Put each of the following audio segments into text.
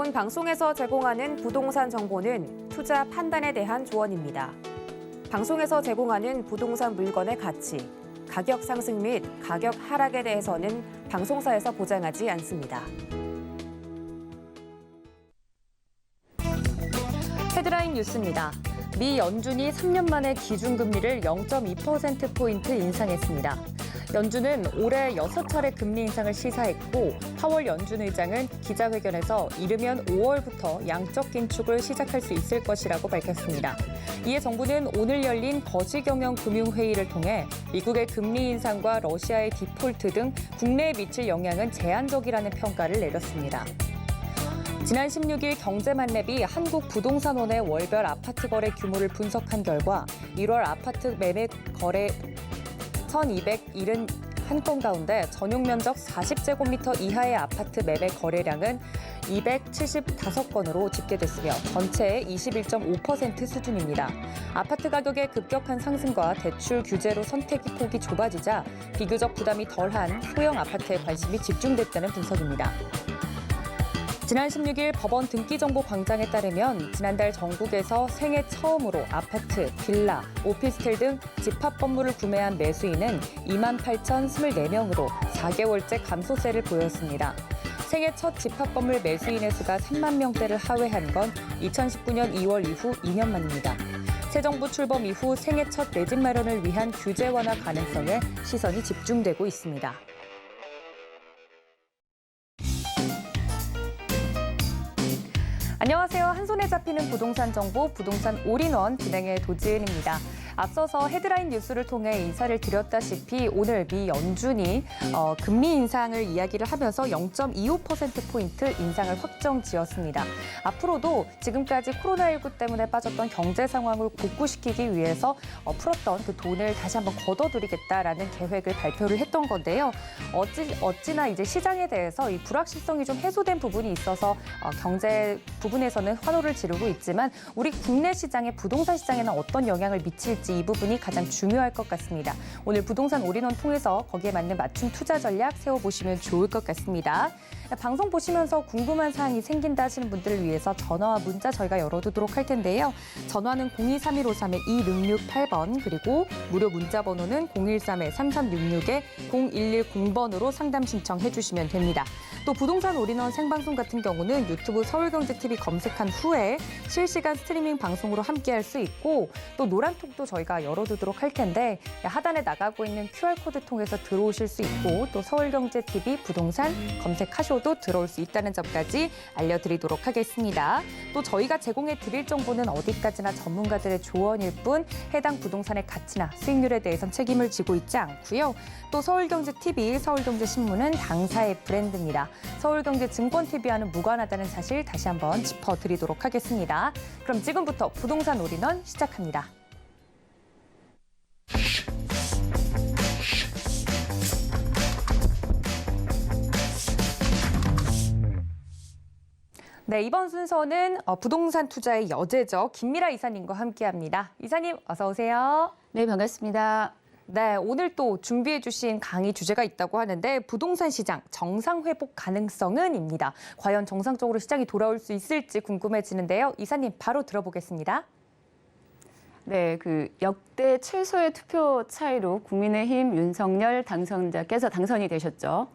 본 방송에서 제공하는 부동산 정보는 투자 판단에 대한 조언입니다. 방송에서 제공하는 부동산 물건의 가치, 가격 상승 및 가격 하락에 대해서는 방송사에서 보장하지 않습니다. 헤드라인 뉴스입니다. 미 연준이 3년 만에 기준금리를 0.2%포인트 인상했습니다. 연준은 올해 6차례 금리 인상을 시사했고 파월 연준 의장은 기자회견에서 이르면 5월부터 양적 긴축을 시작할 수 있을 것이라고 밝혔습니다. 이에 정부는 오늘 열린 거시경영 금융회의를 통해 미국의 금리 인상과 러시아의 디폴트 등 국내에 미칠 영향은 제한적이라는 평가를 내렸습니다. 지난 16일 경제만렙이 한국부동산원의 월별 아파트 거래 규모를 분석한 결과 1월 아파트 매매 거래 1,271건 가운데 전용 면적 40제곱미터 이하의 아파트 매매 거래량은 275건으로 집계됐으며 전체의 21.5% 수준입니다. 아파트 가격의 급격한 상승과 대출 규제로 선택 폭이 좁아지자 비교적 부담이 덜한 소형 아파트에 관심이 집중됐다는 분석입니다. 지난 16일 법원 등기정보광장에 따르면 지난달 전국에서 생애 처음으로 아파트, 빌라, 오피스텔 등 집합 건물을 구매한 매수인은 28,024명으로 4개월째 감소세를 보였습니다. 생애 첫 집합 건물 매수인의 수가 3만 명대를 하회한 건 2019년 2월 이후 2년 만입니다. 새 정부 출범 이후 생애 첫 내 집 마련을 위한 규제 완화 가능성에 시선이 집중되고 있습니다. 안녕하세요. 한손에 잡히는 부동산 정보, 부동산 올인원 진행의 도지은입니다. 앞서서 헤드라인 뉴스를 통해 인사를 드렸다시피 오늘 미 연준이 금리 인상을 이야기를 하면서 0.25%포인트 인상을 확정지었습니다. 앞으로도 지금까지 코로나19 때문에 빠졌던 경제 상황을 복구시키기 위해서 풀었던 그 돈을 다시 한번 걷어들이겠다라는 계획을 발표를 했던 건데요. 어찌나 이제 시장에 대해서 이 불확실성이 좀 해소된 부분이 있어서 경제 부분에서는 환호를 지르고 있지만 우리 국내 시장의 부동산 시장에는 어떤 영향을 미칠지 이 부분이 가장 중요할 것 같습니다. 오늘 부동산 올인원 통해서 거기에 맞는 맞춤 투자 전략 세워보시면 좋을 것 같습니다. 방송 보시면서 궁금한 사항이 생긴다 하시는 분들을 위해서 전화와 문자 저희가 열어두도록 할 텐데요. 전화는 023153-2668번 그리고 무료 문자 번호는 013-3366-0110번으로 상담 신청해 주시면 됩니다. 또 부동산 올인원 생방송 같은 경우는 유튜브 서울경제TV 검색한 후에 실시간 스트리밍 방송으로 함께할 수 있고 또 노란톡도 저희가 열어두도록 할 텐데 하단에 나가고 있는 QR코드 통해서 들어오실 수 있고 또 서울경제TV 부동산 검색하셔도 들어올 수 있다는 점까지 알려드리도록 하겠습니다. 또 저희가 제공해 드릴 정보는 어디까지나 전문가들의 조언일 뿐 해당 부동산의 가치나 수익률에 대해선 책임을 지고 있지 않고요. 또 서울경제TV, 서울경제신문은 당사의 브랜드입니다. 서울경제증권TV와는 무관하다는 사실 다시 한번 짚어드리도록 하겠습니다. 그럼 지금부터 부동산 올인원 시작합니다. 네, 이번 순서는 부동산 투자의 여제죠. 김미라 이사님과 함께합니다. 이사님 어서 오세요. 네, 반갑습니다. 네, 오늘 또 준비해 주신 강의 주제가 있다고 하는데 부동산 시장 정상 회복 가능성은입니다. 과연 정상적으로 시장이 돌아올 수 있을지 궁금해지는데요. 이사님 바로 들어보겠습니다. 네, 역대 최소의 투표 차이로 국민의힘 윤석열 당선자께서 당선이 되셨죠.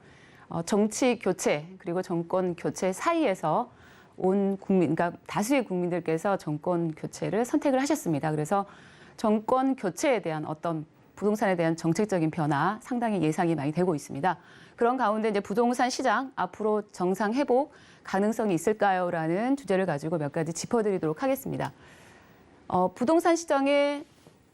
정치 교체 그리고 정권 교체 사이에서 온 국민, 그러니까 다수의 국민들께서 정권 교체를 선택을 하셨습니다. 그래서 정권 교체에 대한 어떤 부동산에 대한 정책적인 변화 상당히 예상이 많이 되고 있습니다. 그런 가운데 이제 부동산 시장 앞으로 정상 회복 가능성이 있을까요? 라는 주제를 가지고 몇 가지 짚어드리도록 하겠습니다. 부동산 시장에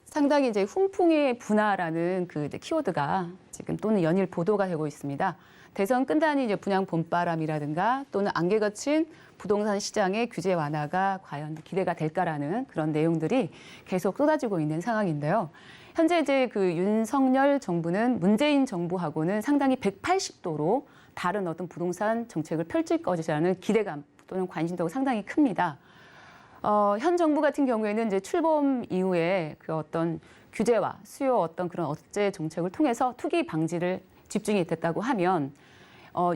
상당히 이제 훈풍의 분화라는 이제 키워드가 지금 또는 연일 보도가 되고 있습니다. 대선 끝나니 이제 분양 봄바람이라든가 또는 안개 걷힌 부동산 시장의 규제 완화가 과연 기대가 될까라는 그런 내용들이 계속 쏟아지고 있는 상황인데요. 현재 이제 윤석열 정부는 문재인 정부하고는 상당히 180도로 다른 어떤 부동산 정책을 펼칠 것이라는 기대감 또는 관심도가 상당히 큽니다. 현 정부 같은 경우에는 이제 출범 이후에 어떤 규제와 수요 어떤 그런 억제 정책을 통해서 투기 방지를 집중이 됐다고 하면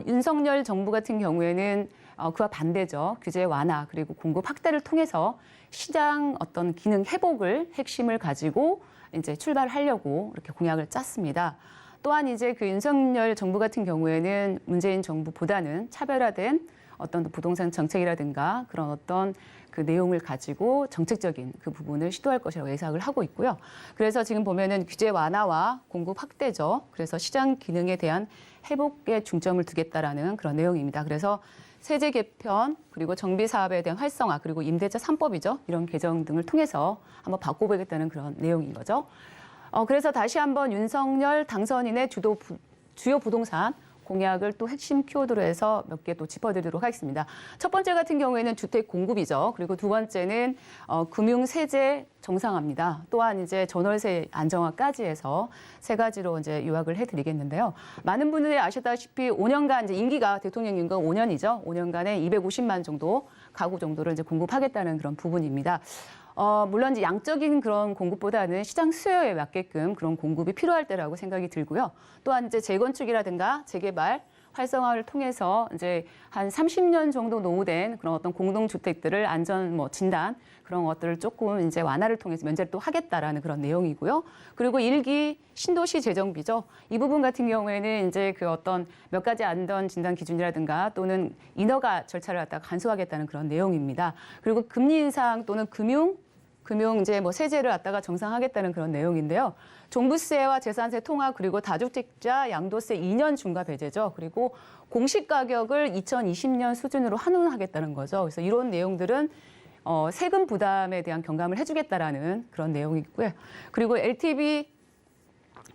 윤석열 정부 같은 경우에는 그와 반대죠. 규제 완화 그리고 공급 확대를 통해서 시장 어떤 기능 회복을 핵심을 가지고 이제 출발하려고 이렇게 공약을 짰습니다. 또한 이제 그 윤석열 정부 같은 경우에는 문재인 정부보다는 차별화된 어떤 부동산 정책이라든가 그런 어떤 그 내용을 가지고 정책적인 그 부분을 시도할 것이라고 예상을 하고 있고요. 그래서 지금 보면은 규제 완화와 공급 확대죠. 그래서 시장 기능에 대한 회복에 중점을 두겠다라는 그런 내용입니다. 그래서 세제 개편 그리고 정비 사업에 대한 활성화 그리고 임대차 3법이죠. 이런 개정 등을 통해서 한번 바꿔보겠다는 그런 내용인 거죠. 그래서 다시 한번 윤석열 당선인의 주요 부동산 공약을 또 핵심 키워드로 해서 몇 개 또 짚어드리도록 하겠습니다. 첫 번째 같은 경우에는 주택 공급이죠. 그리고 두 번째는 금융 세제 정상화입니다. 또한 이제 전월세 안정화까지 해서 세 가지로 이제 요약을 해드리겠는데요. 많은 분들이 아시다시피 5년간 이제 임기가 대통령 임기가 5년이죠. 5년간에 250만 정도 가구 정도를 이제 공급하겠다는 그런 부분입니다. 물론 이제 양적인 그런 공급보다는 시장 수요에 맞게끔 그런 공급이 필요할 때라고 생각이 들고요. 또한 이제 재건축이라든가 재개발 활성화를 통해서 이제 한 30년 정도 노후된 그런 어떤 공동주택들을 안전 진단 그런 것들을 조금 이제 완화를 통해서 면제를 또 하겠다라는 그런 내용이고요. 그리고 일기 신도시 재정비죠. 이 부분 같은 경우에는 이제 그 어떤 몇 가지 안전 진단 기준이라든가 또는 인허가 절차를 갖다가 간소화하겠다는 그런 내용입니다. 그리고 금리 인상 또는 금융 이제 세제를 갖다가 정상하겠다는 그런 내용인데요. 종부세와 재산세 통합 그리고 다주택자 양도세 2년 중과 배제죠. 그리고 공시 가격을 2020년 수준으로 환원하겠다는 거죠. 그래서 이런 내용들은 세금 부담에 대한 경감을 해주겠다라는 그런 내용이고요. 그리고 LTV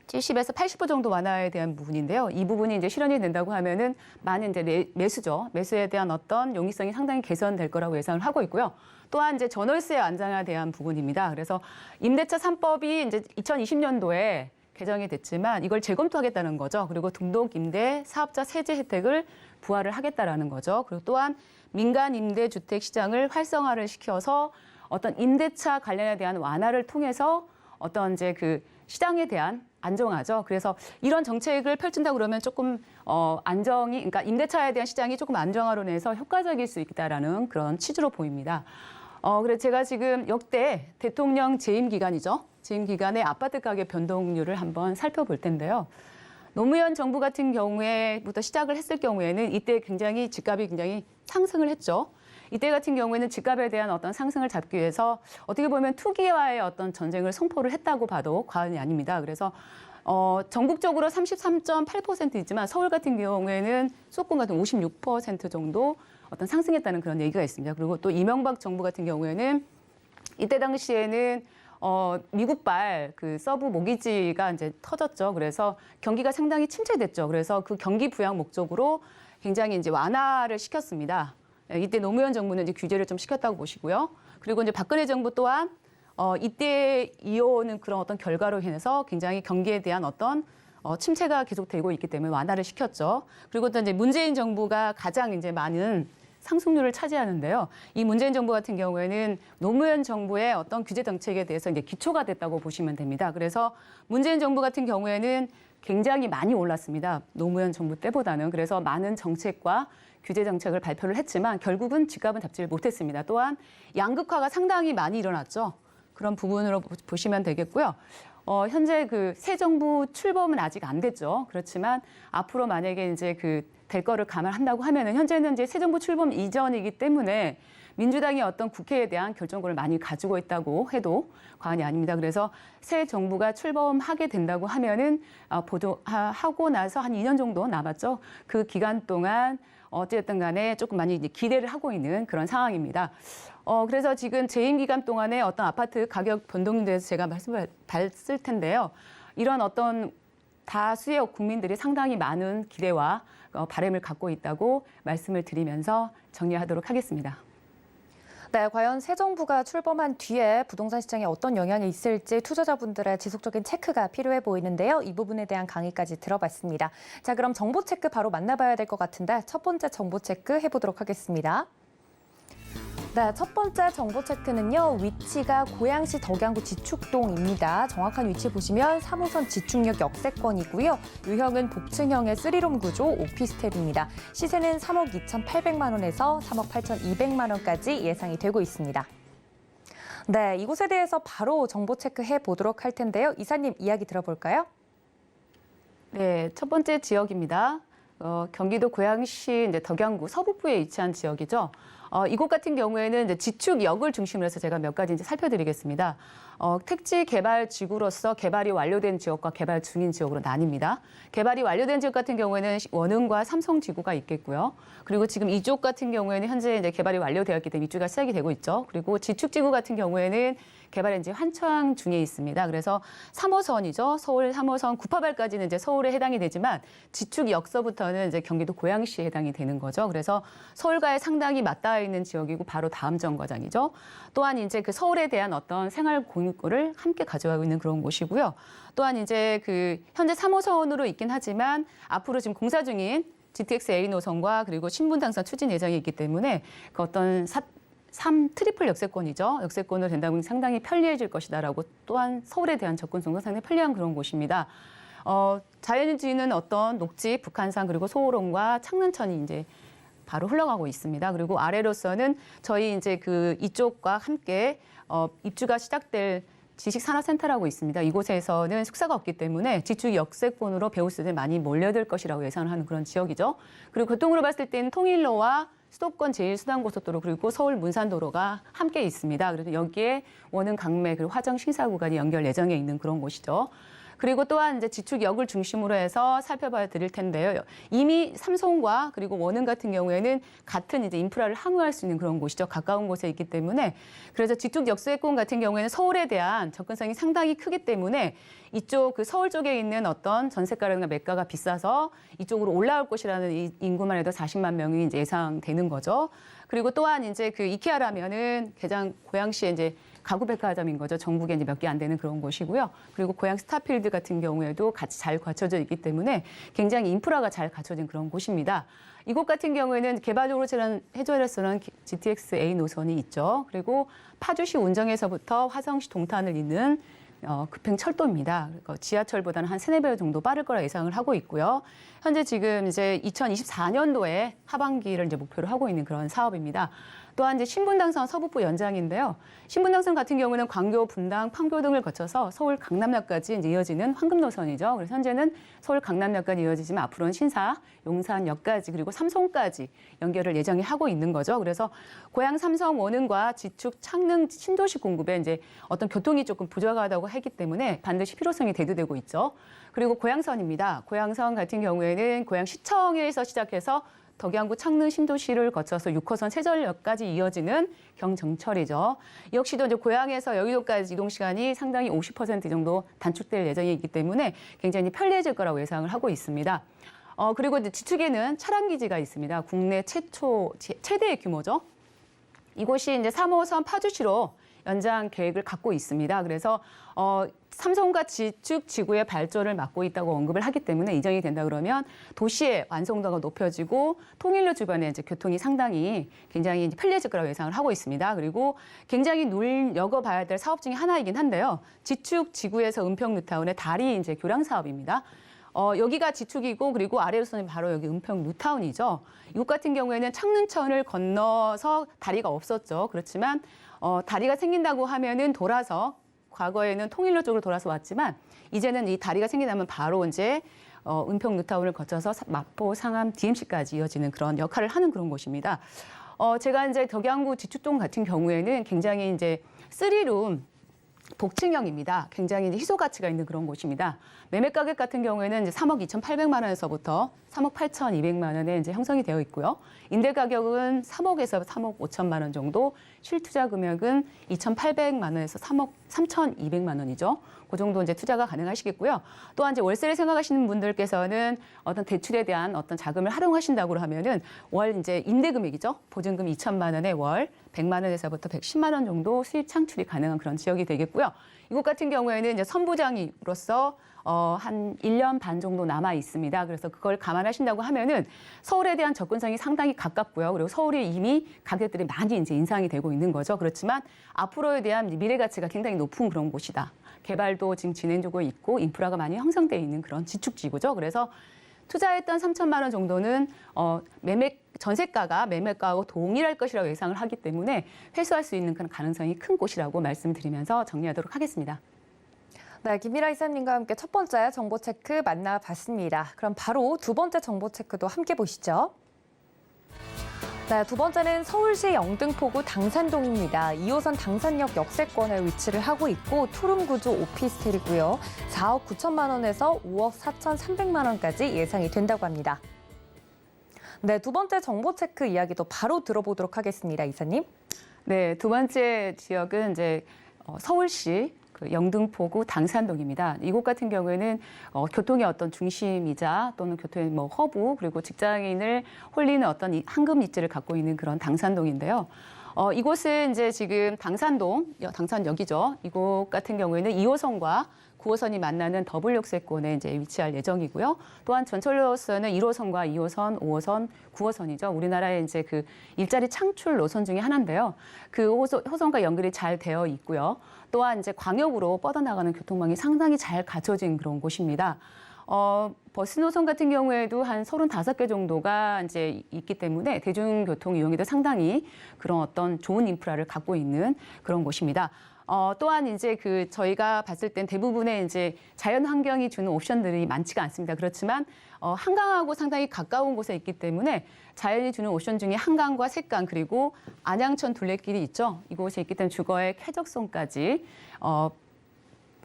70에서 80% 정도 완화에 대한 부분인데요. 이 부분이 이제 실현이 된다고 하면은 많은 이제 매수죠. 매수에 대한 어떤 용이성이 상당히 개선될 거라고 예상을 하고 있고요. 또한 이제 전월세 안정화에 대한 부분입니다. 그래서 임대차 3법이 이제 2020년도에 개정이 됐지만 이걸 재검토하겠다는 거죠. 그리고 등록 임대 사업자 세제 혜택을 부활을 하겠다라는 거죠. 그리고 또한 민간 임대 주택 시장을 활성화를 시켜서 어떤 임대차 관련에 대한 완화를 통해서 어떤 이제 그 시장에 대한 안정화죠. 그래서 이런 정책을 펼친다 그러면 조금 그러니까 임대차에 대한 시장이 조금 안정화로 인해서 효과적일 수 있다라는 그런 취지로 보입니다. 그래서 제가 지금 역대 대통령 재임 기간이죠. 재임 기간의 아파트 가격 변동률을 한번 살펴볼 텐데요. 노무현 정부 같은 경우에부터 시작을 했을 경우에는 이때 굉장히 집값이 굉장히 상승을 했죠. 이때 같은 경우에는 집값에 대한 어떤 상승을 잡기 위해서 어떻게 보면 투기와의 어떤 전쟁을 선포를 했다고 봐도 과언이 아닙니다. 그래서 전국적으로 33.8%이지만 서울 같은 경우에는 수도권 같은 56% 정도 어떤 상승했다는 그런 얘기가 있습니다. 그리고 또 이명박 정부 같은 경우에는 이때 당시에는 미국발 그 서브 모기지가 이제 터졌죠. 그래서 경기가 상당히 침체됐죠. 그래서 그 경기 부양 목적으로 굉장히 이제 완화를 시켰습니다. 이때 노무현 정부는 이제 규제를 좀 시켰다고 보시고요. 그리고 이제 박근혜 정부 또한 이때 이어오는 그런 어떤 결과로 인해서 굉장히 경기에 대한 어떤 침체가 계속되고 있기 때문에 완화를 시켰죠. 그리고 또 이제 문재인 정부가 가장 이제 많은 상승률을 차지하는데요. 이 문재인 정부 같은 경우에는 노무현 정부의 어떤 규제 정책에 대해서 이제 기초가 됐다고 보시면 됩니다. 그래서 문재인 정부 같은 경우에는 굉장히 많이 올랐습니다. 노무현 정부 때보다는. 그래서 많은 정책과 규제 정책을 발표를 했지만 결국은 집값은 잡지를 못했습니다. 또한 양극화가 상당히 많이 일어났죠. 그런 부분으로 보시면 되겠고요. 현재 그 새 정부 출범은 아직 안 됐죠. 그렇지만 앞으로 만약에 이제 그 될 거를 감안한다고 하면은 현재는 이제 새 정부 출범 이전이기 때문에 민주당이 어떤 국회에 대한 결정권을 많이 가지고 있다고 해도 과언이 아닙니다. 그래서 새 정부가 출범하게 된다고 하면은 하고 나서 한 2년 정도 남았죠. 그 기간 동안 어쨌든 간에 조금 많이 이제 기대를 하고 있는 그런 상황입니다. 그래서 지금 재임 기간 동안에 어떤 아파트 가격 변동에 대해서 제가 말씀을 드릴 텐데요. 이런 어떤 다수의 국민들이 상당히 많은 기대와 바람을 갖고 있다고 말씀을 드리면서 정리하도록 하겠습니다. 네, 과연 새 정부가 출범한 뒤에 부동산 시장에 어떤 영향이 있을지 투자자분들의 지속적인 체크가 필요해 보이는데요. 이 부분에 대한 강의까지 들어봤습니다. 자, 그럼 정보 체크 바로 만나봐야 될 것 같은데 첫 번째 정보 체크 해보도록 하겠습니다. 네, 첫 번째 정보 체크는요. 위치가 고양시 덕양구 지축동입니다. 정확한 위치 보시면 3호선 지축역 역세권이고요. 유형은 복층형의 3룸 구조 오피스텔입니다. 시세는 3억 2,800만 원에서 3억 8,200만 원까지 예상이 되고 있습니다. 네, 이곳에 대해서 바로 정보 체크해 보도록 할 텐데요. 이사님 이야기 들어볼까요? 네, 첫 번째 지역입니다. 경기도 고양시 이제 덕양구 서북부에 위치한 지역이죠. 이곳 같은 경우에는 이제 지축역을 중심으로 해서 제가 몇 가지 이제 살펴드리겠습니다. 택지 개발 지구로서 개발이 완료된 지역과 개발 중인 지역으로 나뉩니다. 개발이 완료된 지역 같은 경우에는 원흥과 삼성지구가 있겠고요. 그리고 지금 이쪽 같은 경우에는 현재 이제 개발이 완료되었기 때문에 입주가 시작이 되고 있죠. 그리고 지축지구 같은 경우에는 개발이 이제 한창 중에 있습니다. 그래서 3호선이죠. 서울 3호선 구파발까지는 이제 서울에 해당이 되지만 지축역서부터는 이제 경기도 고양시에 해당이 되는 거죠. 그래서 서울과의 상당히 맞닿아 있는 지역이고 바로 다음 정거장이죠. 또한 이제 그 서울에 대한 어떤 생활 공유권을 함께 가져가고 있는 그런 곳이고요. 또한 이제 그 현재 3호선으로 있긴 하지만 앞으로 지금 공사 중인 GTX A 노선과 그리고 신분당선 추진 예정이 있기 때문에 그 어떤 3 트리플 역세권이죠. 역세권으로 된다면 상당히 편리해질 것이다라고 또한 서울에 대한 접근성도 상당히 편리한 그런 곳입니다. 자연주의는 어떤 녹지, 북한산 그리고 소호론과 창릉천이 이제 바로 흘러가고 있습니다. 그리고 아래로서는 저희 이제 그 이쪽과 함께 입주가 시작될 지식산업센터라고 있습니다. 이곳에서는 숙사가 없기 때문에 지축 역세권으로 배우 student들이 많이 몰려들 것이라고 예상을 하는 그런 지역이죠. 그리고 교통으로 봤을 때는 통일로와 수도권 제1수단고속도로 그리고 서울 문산도로가 함께 있습니다. 그래서 여기에 원흥 강매 그리고 화정 신사 구간이 연결 예정에 있는 그런 곳이죠. 그리고 또한 이제 지축역을 중심으로 해서 살펴봐 드릴 텐데요. 이미 삼성과 그리고 원흥 같은 경우에는 같은 이제 인프라를 항우할 수 있는 그런 곳이죠. 가까운 곳에 있기 때문에 그래서 지축 역세권 같은 경우에는 서울에 대한 접근성이 상당히 크기 때문에 이쪽 그 서울 쪽에 있는 어떤 전세가라든가 매가가 비싸서 이쪽으로 올라올 것이라는 이 인구만 해도 40만 명이 이제 예상되는 거죠. 그리고 또한 이제 그 이케아라면은 개장 고양시에 이제 가구백화점인 거죠. 전국에 이제 몇 개 안 되는 그런 곳이고요. 그리고 고양 스타필드 같은 경우에도 같이 잘 갖춰져 있기 때문에 굉장히 인프라가 잘 갖춰진 그런 곳입니다. 이곳 같은 경우에는 개발적으로 해줘야서는 GTX A 노선이 있죠. 그리고 파주시 운정에서부터 화성시 동탄을 잇는 급행 철도입니다. 지하철보다는 한 3-4배 정도 빠를 거라 예상을 하고 있고요. 현재 지금 이제 2024년도에 하반기를 이제 목표로 하고 있는 그런 사업입니다. 또한 이제 신분당선 서북부 연장인데요. 신분당선 같은 경우는 광교, 분당, 판교 등을 거쳐서 서울 강남역까지 이제 이어지는 황금 노선이죠. 그래서 현재는 서울 강남역까지 이어지지만 앞으로는 신사, 용산역까지 그리고 삼성까지 연결을 예정이 하고 있는 거죠. 그래서 고양 삼성 원흥과 지축 창릉 신도시 공급에 이제 어떤 교통이 조금 부족하다고 했기 때문에 반드시 필요성이 대두되고 있죠. 그리고 고양선입니다. 고양선 같은 경우에는 고양시청에서 시작해서 덕양구 창릉 신도시를 거쳐서 6호선 세전역까지 이어지는 경정철이죠. 역시도 이제 고양에서 여의도까지 이동 시간이 상당히 50% 정도 단축될 예정이기 때문에 굉장히 편리해질 거라고 예상을 하고 있습니다. 그리고 이제 지축에는 차량기지가 있습니다. 국내 최대의 규모죠. 이곳이 이제 3호선 파주시로 연장 계획을 갖고 있습니다. 그래서 삼성과 지축 지구의 발전을 맡고 있다고 언급을 하기 때문에 이전이 된다 그러면 도시의 완성도가 높여지고 통일로 주변에 이제 교통이 상당히 굉장히 편리해질 거라고 예상을 하고 있습니다. 그리고 굉장히 눈여겨봐야 될 사업 중에 하나이긴 한데요. 지축 지구에서 은평 뉴타운의 다리 이제 교량 사업입니다. 여기가 지축이고 그리고 아래로서는 바로 여기 은평 뉴타운이죠. 이곳 같은 경우에는 창릉천을 건너서 다리가 없었죠. 그렇지만 다리가 생긴다고 하면은 돌아서 과거에는 통일로 쪽으로 돌아서 왔지만 이제는 이 다리가 생기다면 바로 이제 은평 뉴타운을 거쳐서 마포, 상암, DMC까지 이어지는 그런 역할을 하는 그런 곳입니다. 제가 이제 덕양구 지축동 같은 경우에는 굉장히 이제 3룸 복층형입니다. 굉장히 이제 희소 가치가 있는 그런 곳입니다. 매매 가격 같은 경우에는 이제 3억 2,800만 원에서부터 3억 8,200만 원에 이제 형성이 되어 있고요. 임대 가격은 3억에서 3억 5천만 원 정도, 실투자 금액은 2,800만 원에서 3억 3,200만 원이죠. 그 정도 이제 투자가 가능하시겠고요. 또한 이제 월세를 생각하시는 분들께서는 어떤 대출에 대한 어떤 자금을 활용하신다고 하면은 월 이제 임대 금액이죠. 보증금 2천만 원에 월 100만 원에서부터 110만 원 정도 수입 창출이 가능한 그런 지역이 되겠고요. 이곳 같은 경우에는 이제 선부장으로서 한 1년 반 정도 남아 있습니다. 그래서 그걸 감안하신다고 하면은 서울에 대한 접근성이 상당히 가깝고요. 그리고 서울이 이미 가격들이 많이 이제 인상이 되고 있는 거죠. 그렇지만 앞으로에 대한 미래 가치가 굉장히 높은 그런 곳이다. 개발도 지금 진행 중에 있고 인프라가 많이 형성돼 있는 그런 지축지구죠. 그래서 투자했던 3천만 원 정도는 전세가가 매매가하고 동일할 것이라고 예상을 하기 때문에 회수할 수 있는 그런 가능성이 큰 곳이라고 말씀드리면서 정리하도록 하겠습니다. 네, 김미라 이사님과 함께 첫 번째 정보 체크 만나봤습니다. 그럼 바로 두 번째 정보 체크도 함께 보시죠. 네, 두 번째는 서울시 영등포구 당산동입니다. 2호선 당산역 역세권에 위치를 하고 있고 투룸 구조 오피스텔이고요. 4억 9천만 원에서 5억 4천3백만 원까지 예상이 된다고 합니다. 네, 두 번째 정보 체크 이야기도 바로 들어보도록 하겠습니다, 이사님. 네, 두 번째 지역은 이제 서울시 영등포구 당산동입니다. 이곳 같은 경우에는 교통의 어떤 중심이자 또는 교통의 뭐 허브 그리고 직장인을 홀리는 어떤 황금 입지를 갖고 있는 그런 당산동인데요. 이곳은 이제 지금 당산역이죠. 이곳 같은 경우에는 2호선과 9호선이 만나는 더블 역세권에 이제 위치할 예정이고요. 또한 전철로서는 1호선과 2호선, 5호선, 9호선이죠. 우리나라의 이제 그 일자리 창출 노선 중에 하나인데요. 그 호선과 연결이 잘 되어 있고요. 또한 이제 광역으로 뻗어나가는 교통망이 상당히 잘 갖춰진 그런 곳입니다. 버스 노선 같은 경우에도 한 35개 정도가 이제 있기 때문에 대중교통 이용에도 상당히 그런 어떤 좋은 인프라를 갖고 있는 그런 곳입니다. 또한 이제 저희가 봤을 땐 대부분의 이제 자연 환경이 주는 옵션들이 많지가 않습니다. 그렇지만 한강하고 상당히 가까운 곳에 있기 때문에 자연이 주는 옵션 중에 한강과 색강 그리고 안양천 둘레길이 있죠. 이곳에 있기 때문에 주거의 쾌적성까지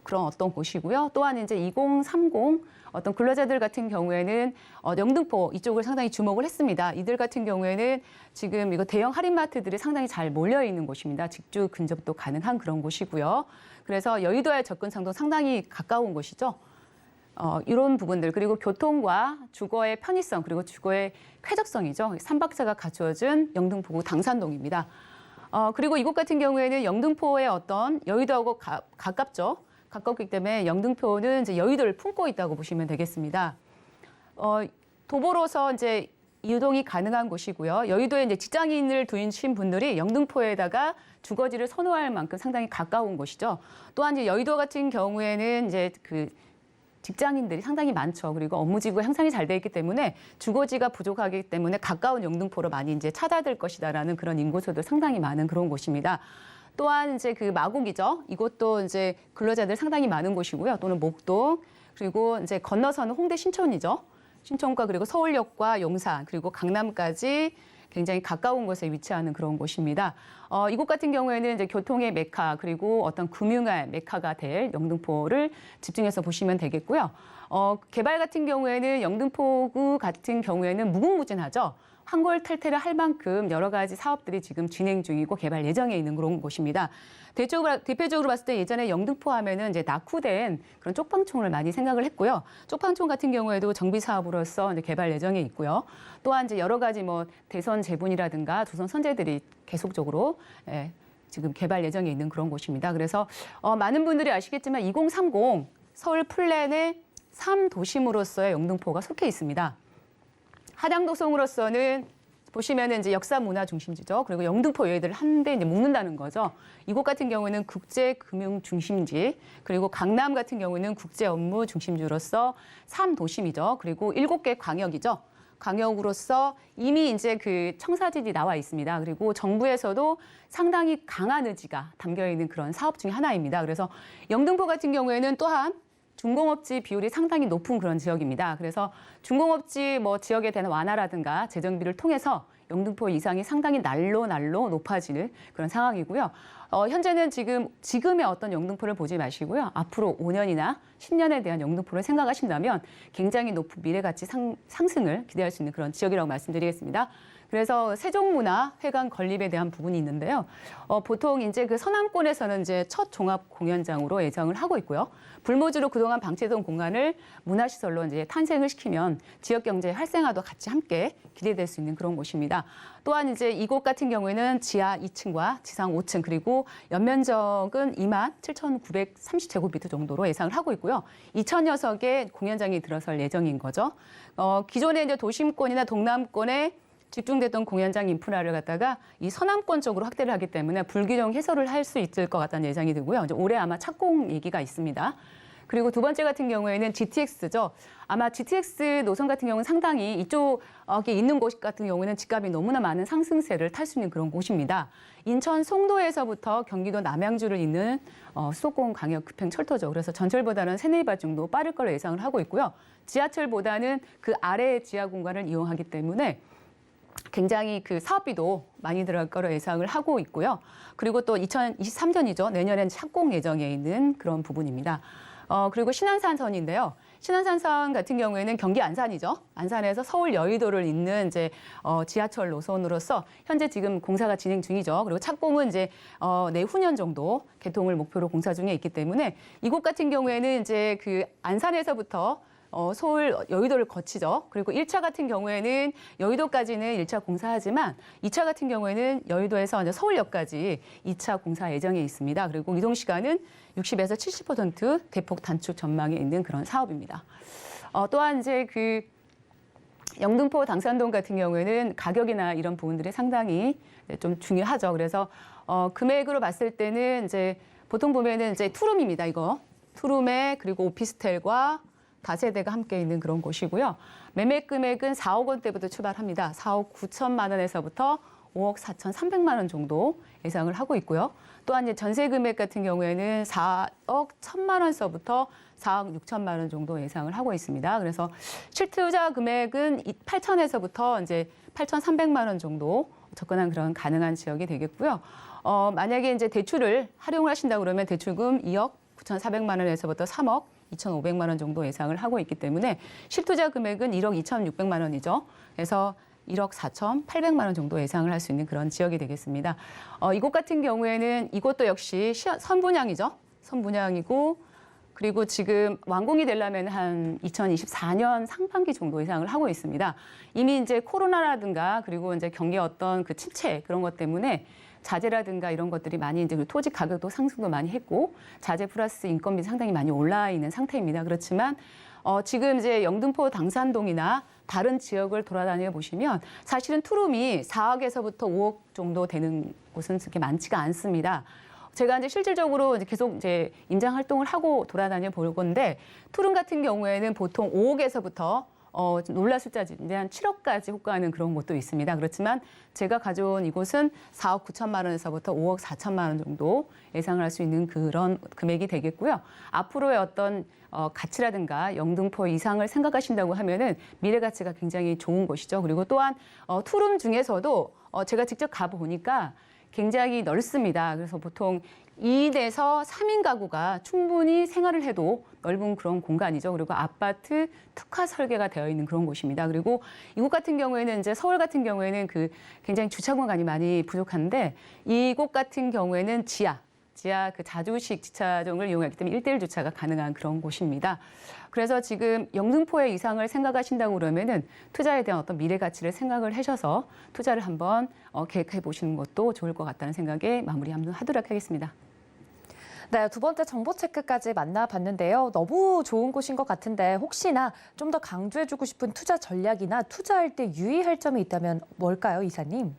그런 어떤 곳이고요. 또한 이제 2030 어떤 근로자들 같은 경우에는 영등포 이쪽을 상당히 주목을 했습니다. 이들 같은 경우에는 지금 이거 대형 할인마트들이 상당히 잘 몰려 있는 곳입니다. 직주 근접도 가능한 그런 곳이고요. 그래서 여의도의 접근성도 상당히 가까운 곳이죠. 이런 부분들 그리고 교통과 주거의 편의성 그리고 주거의 쾌적성이죠. 삼박자가 갖추어진 영등포구 당산동입니다. 그리고 이곳 같은 경우에는 영등포의 어떤 여의도하고 가깝죠. 가깝기 때문에 영등포는 이제 여의도를 품고 있다고 보시면 되겠습니다. 도보로서 이제 이동이 가능한 곳이고요. 여의도에 이제 직장인을 두신 분들이 영등포에다가 주거지를 선호할 만큼 상당히 가까운 곳이죠. 또한 이제 여의도 같은 경우에는 이제 직장인들이 상당히 많죠. 그리고 업무지구가 형성이 잘 돼 있기 때문에 주거지가 부족하기 때문에 가까운 영등포로 많이 이제 찾아들 것이다라는 그런 인구수도 상당히 많은 그런 곳입니다. 또한 이제 마곡이죠. 이곳도 이제 근로자들 상당히 많은 곳이고요. 또는 목동 그리고 이제 건너서는 홍대 신촌이죠. 신촌과 그리고 서울역과 용산 그리고 강남까지 굉장히 가까운 곳에 위치하는 그런 곳입니다. 이곳 같은 경우에는 이제 교통의 메카 그리고 어떤 금융의 메카가 될 영등포를 집중해서 보시면 되겠고요. 개발 같은 경우에는 영등포구 같은 경우에는 무궁무진하죠. 황골탈퇴를 할 만큼 여러 가지 사업들이 지금 진행 중이고 개발 예정에 있는 그런 곳입니다. 대표적으로 봤을 때 예전에 영등포 하면은 이제 낙후된 그런 쪽방촌을 많이 생각을 했고요. 쪽방촌 같은 경우에도 정비 사업으로서 이제 개발 예정에 있고요. 또한 이제 여러 가지 뭐 대선 재분이라든가 조선 선제들이 계속적으로 지금 개발 예정에 있는 그런 곳입니다. 그래서 많은 분들이 아시겠지만 2030 서울 플랜의 3도심으로서의 영등포가 속해 있습니다. 하당도성으로서는 보시면은 이제 역사 문화 중심지죠. 그리고 영등포 여의도를 한데 이제 묶는다는 거죠. 이곳 같은 경우는 국제 금융 중심지, 그리고 강남 같은 경우는 국제 업무 중심지로서 3도심이죠. 그리고 7개 광역이죠. 광역으로서 이미 이제 청사진이 나와 있습니다. 그리고 정부에서도 상당히 강한 의지가 담겨 있는 그런 사업 중에 하나입니다. 그래서 영등포 같은 경우에는 또한 중공업지 비율이 상당히 높은 그런 지역입니다. 그래서 중공업지 지역에 대한 완화라든가 재정비를 통해서 영등포 이상이 상당히 날로 높아지는 그런 상황이고요. 현재는 지금의 어떤 영등포를 보지 마시고요. 앞으로 5년이나 10년에 대한 영등포를 생각하신다면 굉장히 높은 미래가치 상승을 기대할 수 있는 그런 지역이라고 말씀드리겠습니다. 그래서 세종문화회관 건립에 대한 부분이 있는데요. 보통 이제 서남권에서는 이제 첫 종합 공연장으로 예정을 하고 있고요. 불모지로 그동안 그동안 방치했던 공간을 문화시설로 이제 탄생을 시키면 지역 경제 활성화도 같이 함께 기대될 수 있는 그런 곳입니다. 또한 이제 이곳 같은 경우에는 지하 2층과 지상 5층 그리고 연면적은 27,930제곱미터 정도로 예상을 하고 있고요. 2,000여 석의 공연장이 들어설 예정인 거죠. 기존의 이제 도심권이나 동남권에 집중됐던 공연장 인프라를 갖다가 이 서남권 쪽으로 확대를 하기 때문에 불균형 해소를 할 수 있을 것 같다는 예상이 들고요. 이제 올해 아마 착공 얘기가 있습니다. 그리고 두 번째 같은 경우에는 GTX죠. 아마 GTX 노선 같은 경우는 상당히 이쪽에 있는 곳 같은 경우에는 집값이 너무나 많은 상승세를 탈 수 있는 그런 곳입니다. 인천 송도에서부터 경기도 남양주를 잇는 수도권 광역 급행 철도죠. 그래서 전철보다는 3-4발 정도 빠를 걸로 예상을 하고 있고요. 지하철보다는 그 아래의 지하 공간을 이용하기 때문에 굉장히 그 사업비도 많이 들어갈 거로 예상을 하고 있고요. 그리고 또 2023년이죠. 내년엔 착공 예정에 있는 그런 부분입니다. 그리고 신안산선인데요. 신안산선 같은 경우에는 경기 안산이죠. 안산에서 서울 여의도를 잇는 이제 지하철 노선으로서 현재 지금 공사가 진행 중이죠. 그리고 착공은 이제 내후년 정도 개통을 목표로 공사 중에 있기 때문에 이곳 같은 경우에는 이제 그 안산에서부터 서울 여의도를 거치죠. 그리고 1차 같은 경우에는 여의도까지는 1차 공사하지만 2차 같은 경우에는 여의도에서 이제 서울역까지 2차 공사 예정에 있습니다. 그리고 이동 시간은 60에서 70% 대폭 단축 전망에 있는 그런 사업입니다. 또한 이제 그 영등포 당산동 같은 경우에는 가격이나 이런 부분들이 상당히 좀 중요하죠. 그래서 금액으로 봤을 때는 이제 보통 보면은 이제 투룸입니다. 이거 투룸에 그리고 오피스텔과 다세대가 함께 있는 그런 곳이고요. 매매 금액은 4억 원대부터 출발합니다. 4억 9천만 원에서부터 5억 4,300만 원 정도 예상을 하고 있고요. 또한 이제 전세 금액 같은 경우에는 4억 1천만 원서부터 4억 6천만 원 정도 예상을 하고 있습니다. 그래서 실투자 금액은 8천에서부터 이제 8,300만 원 정도 접근한 그런 가능한 지역이 되겠고요. 만약에 이제 대출을 활용을 하신다고 그러면 대출금 2억 9,400만 원에서부터 3억 2,500만 원 정도 예상을 하고 있기 때문에 실투자 금액은 1억 2,600만 원이죠. 그래서 1억 4,800만 원 정도 예상을 할 수 있는 그런 지역이 되겠습니다. 이곳 같은 경우에는 이곳도 역시 선분양이죠. 선분양이고 그리고 지금 완공이 되려면 한 2024년 상반기 정도 예상을 하고 있습니다. 이미 이제 코로나라든가 그리고 이제 경기 어떤 그 침체 그런 것 때문에 자재라든가 이런 것들이 많이 이제 토지 가격도 상승도 많이 했고 자재 플러스 인건비 상당히 많이 올라 있는 상태입니다. 그렇지만 지금 이제 영등포 당산동이나 다른 지역을 돌아다녀 보시면 사실은 투룸이 4억에서부터 5억 정도 되는 곳은 그렇게 많지가 않습니다. 제가 이제 실질적으로 이제 계속 이제 임장 활동을 하고 돌아다녀 볼 건데 투룸 같은 경우에는 보통 5억에서부터 놀라 숫자인데 한 7억까지 호가하는 그런 곳도 있습니다. 그렇지만 제가 가져온 이곳은 4억 9천만 원에서부터 5억 4천만 원 정도 예상을 할 수 있는 그런 금액이 되겠고요. 앞으로의 어떤 가치라든가 영등포 이상을 생각하신다고 하면은 미래 가치가 굉장히 좋은 곳이죠. 그리고 또한 투룸 중에서도 제가 직접 가보니까 굉장히 넓습니다. 그래서 보통 2인에서 3인 가구가 충분히 생활을 해도 넓은 그런 공간이죠. 그리고 아파트 특화 설계가 되어 있는 그런 곳입니다. 그리고 이곳 같은 경우에는 이제 서울 같은 경우에는 그 굉장히 주차 공간이 많이 부족한데 이곳 같은 경우에는 지하 그 자주식 주차장을 이용하기 때문에 1대1 주차가 가능한 그런 곳입니다. 그래서 지금 영등포의 이상을 생각하신다고 그러면은 투자에 대한 어떤 미래 가치를 생각을 하셔서 투자를 한번 계획해 보시는 것도 좋을 것 같다는 생각에 마무리 한번 하도록 하겠습니다. 네, 두 번째 정보 체크까지 만나봤는데요. 너무 좋은 곳인 것 같은데 혹시나 좀 더 강조해주고 싶은 투자 전략이나 투자할 때 유의할 점이 있다면 뭘까요, 이사님?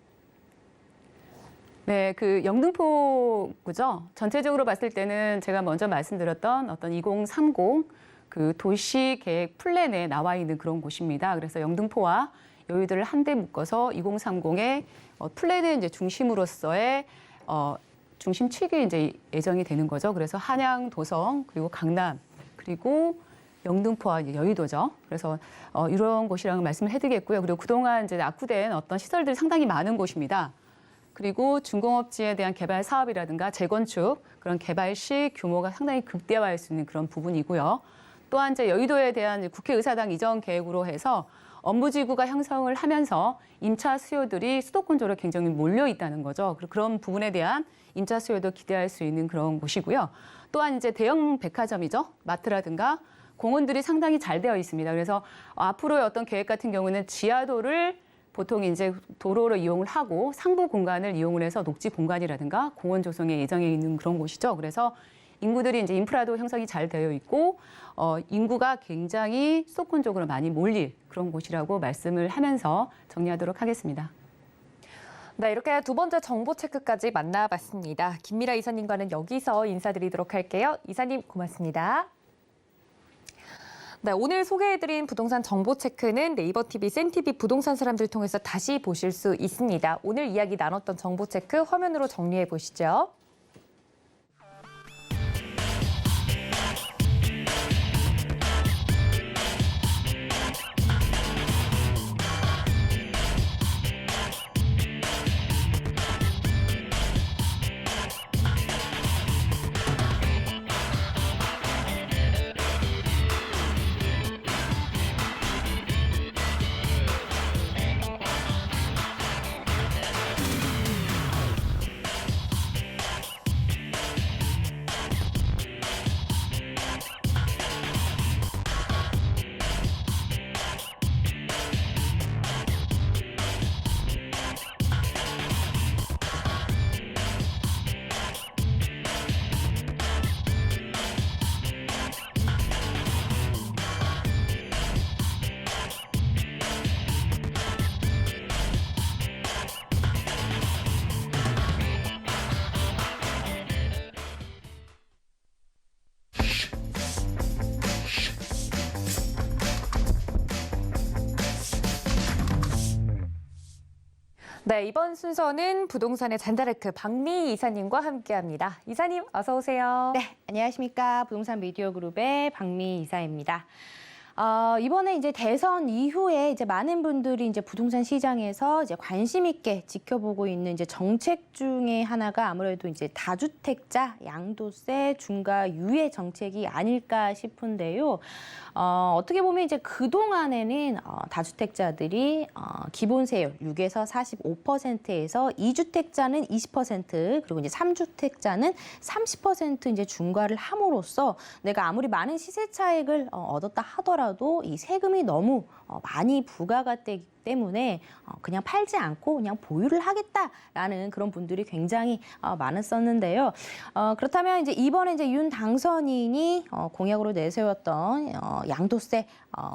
네, 그 영등포구죠. 전체적으로 봤을 때는 제가 먼저 말씀드렸던 어떤 2030 그 도시 계획 플랜에 나와 있는 그런 곳입니다. 그래서 영등포와 여의도를 한데 묶어서 2030의 플랜의 이제 중심으로서의 중심 축이 이제 예정이 되는 거죠. 그래서 한양, 도성, 그리고 강남, 그리고 영등포와 이제 여의도죠. 그래서 이런 곳이라고 말씀을 해드리겠고요. 그리고 그동안 이제 낙후된 어떤 시설들이 상당히 많은 곳입니다. 그리고 중공업지에 대한 개발 사업이라든가 재건축 그런 개발 시 규모가 상당히 극대화할 수 있는 그런 부분이고요. 또한 이제 여의도에 대한 국회의사당 이전 계획으로 해서 업무지구가 형성을 하면서 임차 수요들이 수도권 쪽으로 굉장히 몰려 있다는 거죠. 그런 부분에 대한 임차 수요도 기대할 수 있는 그런 곳이고요. 또한 이제 대형 백화점이죠. 마트라든가 공원들이 상당히 잘 되어 있습니다. 그래서 앞으로의 어떤 계획 같은 경우는 지하도를 보통 이제 도로로 이용을 하고 상부 공간을 이용을 해서 녹지 공간이라든가 공원 조성에 예정해 있는 그런 곳이죠. 그래서 인구들이 이제 인프라도 형성이 잘 되어 있고 인구가 굉장히 수도권 쪽으로 많이 몰릴 그런 곳이라고 말씀을 하면서 정리하도록 하겠습니다. 네, 이렇게 두 번째 정보 체크까지 만나봤습니다. 김미라 이사님과는 여기서 인사드리도록 할게요. 이사님 고맙습니다. 네, 오늘 소개해드린 부동산 정보 체크는 네이버 TV, 센TV 부동산 사람들 통해서 다시 보실 수 있습니다. 오늘 이야기 나눴던 정보 체크 화면으로 정리해 보시죠. 네, 이번 순서는 부동산의 잔다르크 박미 이사님과 함께합니다. 이사님 어서 오세요. 네, 안녕하십니까. 부동산 미디어 그룹의 박미 이사입니다. 이번에 이제 대선 이후에 이제 많은 분들이 이제 부동산 시장에서 이제 관심 있게 지켜보고 있는 이제 정책 중에 하나가 아무래도 이제 다주택자 양도세 중과 유예 정책이 아닐까 싶은데요. 어떻게 보면 이제 그동안에는 다주택자들이 기본세율 6에서 45%에서 2주택자는 20% 그리고 이제 3주택자는 30% 이제 중과를 함으로써 내가 아무리 많은 시세 차익을 얻었다 하더라도 이 세금이 너무 많이 부과가 되기 때문에 그냥 팔지 않고 그냥 보유를 하겠다라는 그런 분들이 굉장히 많았었는데요. 그렇다면 이제 이번에 이제 윤 당선인이 공약으로 내세웠던 양도세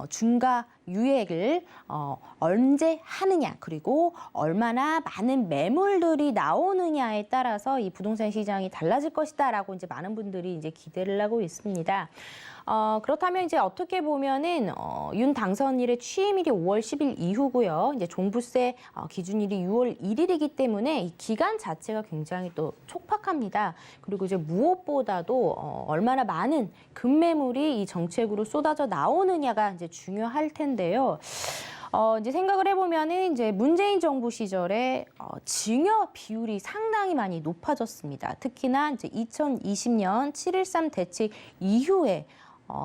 중과 유예를 언제 하느냐 그리고 얼마나 많은 매물들이 나오느냐에 따라서 이 부동산 시장이 달라질 것이다라고 이제 많은 분들이 이제 기대를 하고 있습니다. 그렇다면 이제 어떻게 보면은 윤 당선인의 취임일이 5월 10일 이후고요. 이제 종부세 기준일이 6월 1일이기 때문에 이 기간 자체가 굉장히 또 촉박합니다. 그리고 이제 무엇보다도 얼마나 많은 급매물이 이 정책으로 쏟아져 나오느냐가 이제 중요할 텐데요. 이제 생각을 해보면은 이제 문재인 정부 시절에 증여 비율이 상당히 많이 높아졌습니다. 특히나 이제 2020년 7.13 대책 이후에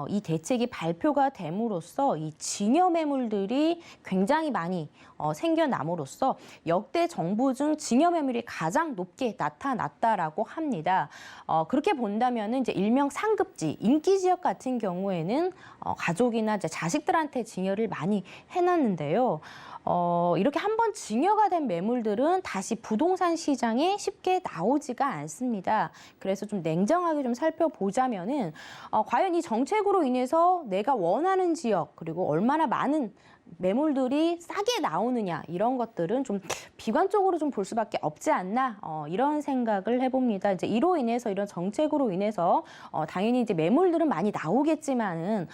이 대책이 발표가 됨으로써 이 증여 매물들이 굉장히 많이 생겨남으로써 역대 정부 중 증여 매물이 가장 높게 나타났다라고 합니다. 그렇게 본다면은 이제 일명 상급지, 인기 지역 같은 경우에는 가족이나 이제 자식들한테 증여를 많이 해놨는데요. 이렇게 한번 증여가 된 매물들은 다시 부동산 시장에 쉽게 나오지가 않습니다. 그래서 좀 냉정하게 좀 살펴보자면은 과연 이 정책으로 인해서 내가 원하는 지역 그리고 얼마나 많은 매물들이 싸게 나오느냐 이런 것들은 좀 비관적으로 좀 볼 수밖에 없지 않나 이런 생각을 해봅니다. 이제 이로 인해서 이런 정책으로 인해서 당연히 이제 매물들은 많이 나오겠지만은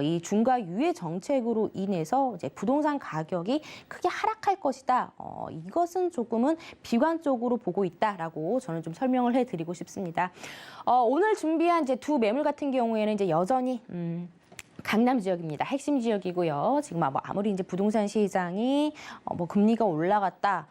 이 중과 유예 정책으로 인해서 이제 부동산 가격이 크게 하락할 것이다. 이것은 조금은 비관적으로 보고 있다라고 저는 좀 설명을 해드리고 싶습니다. 오늘 준비한 이제 두 매물 같은 경우에는 이제 여전히 강남 지역입니다. 핵심 지역이고요. 지금 아무리 이제 부동산 시장이 뭐 금리가 올라갔다,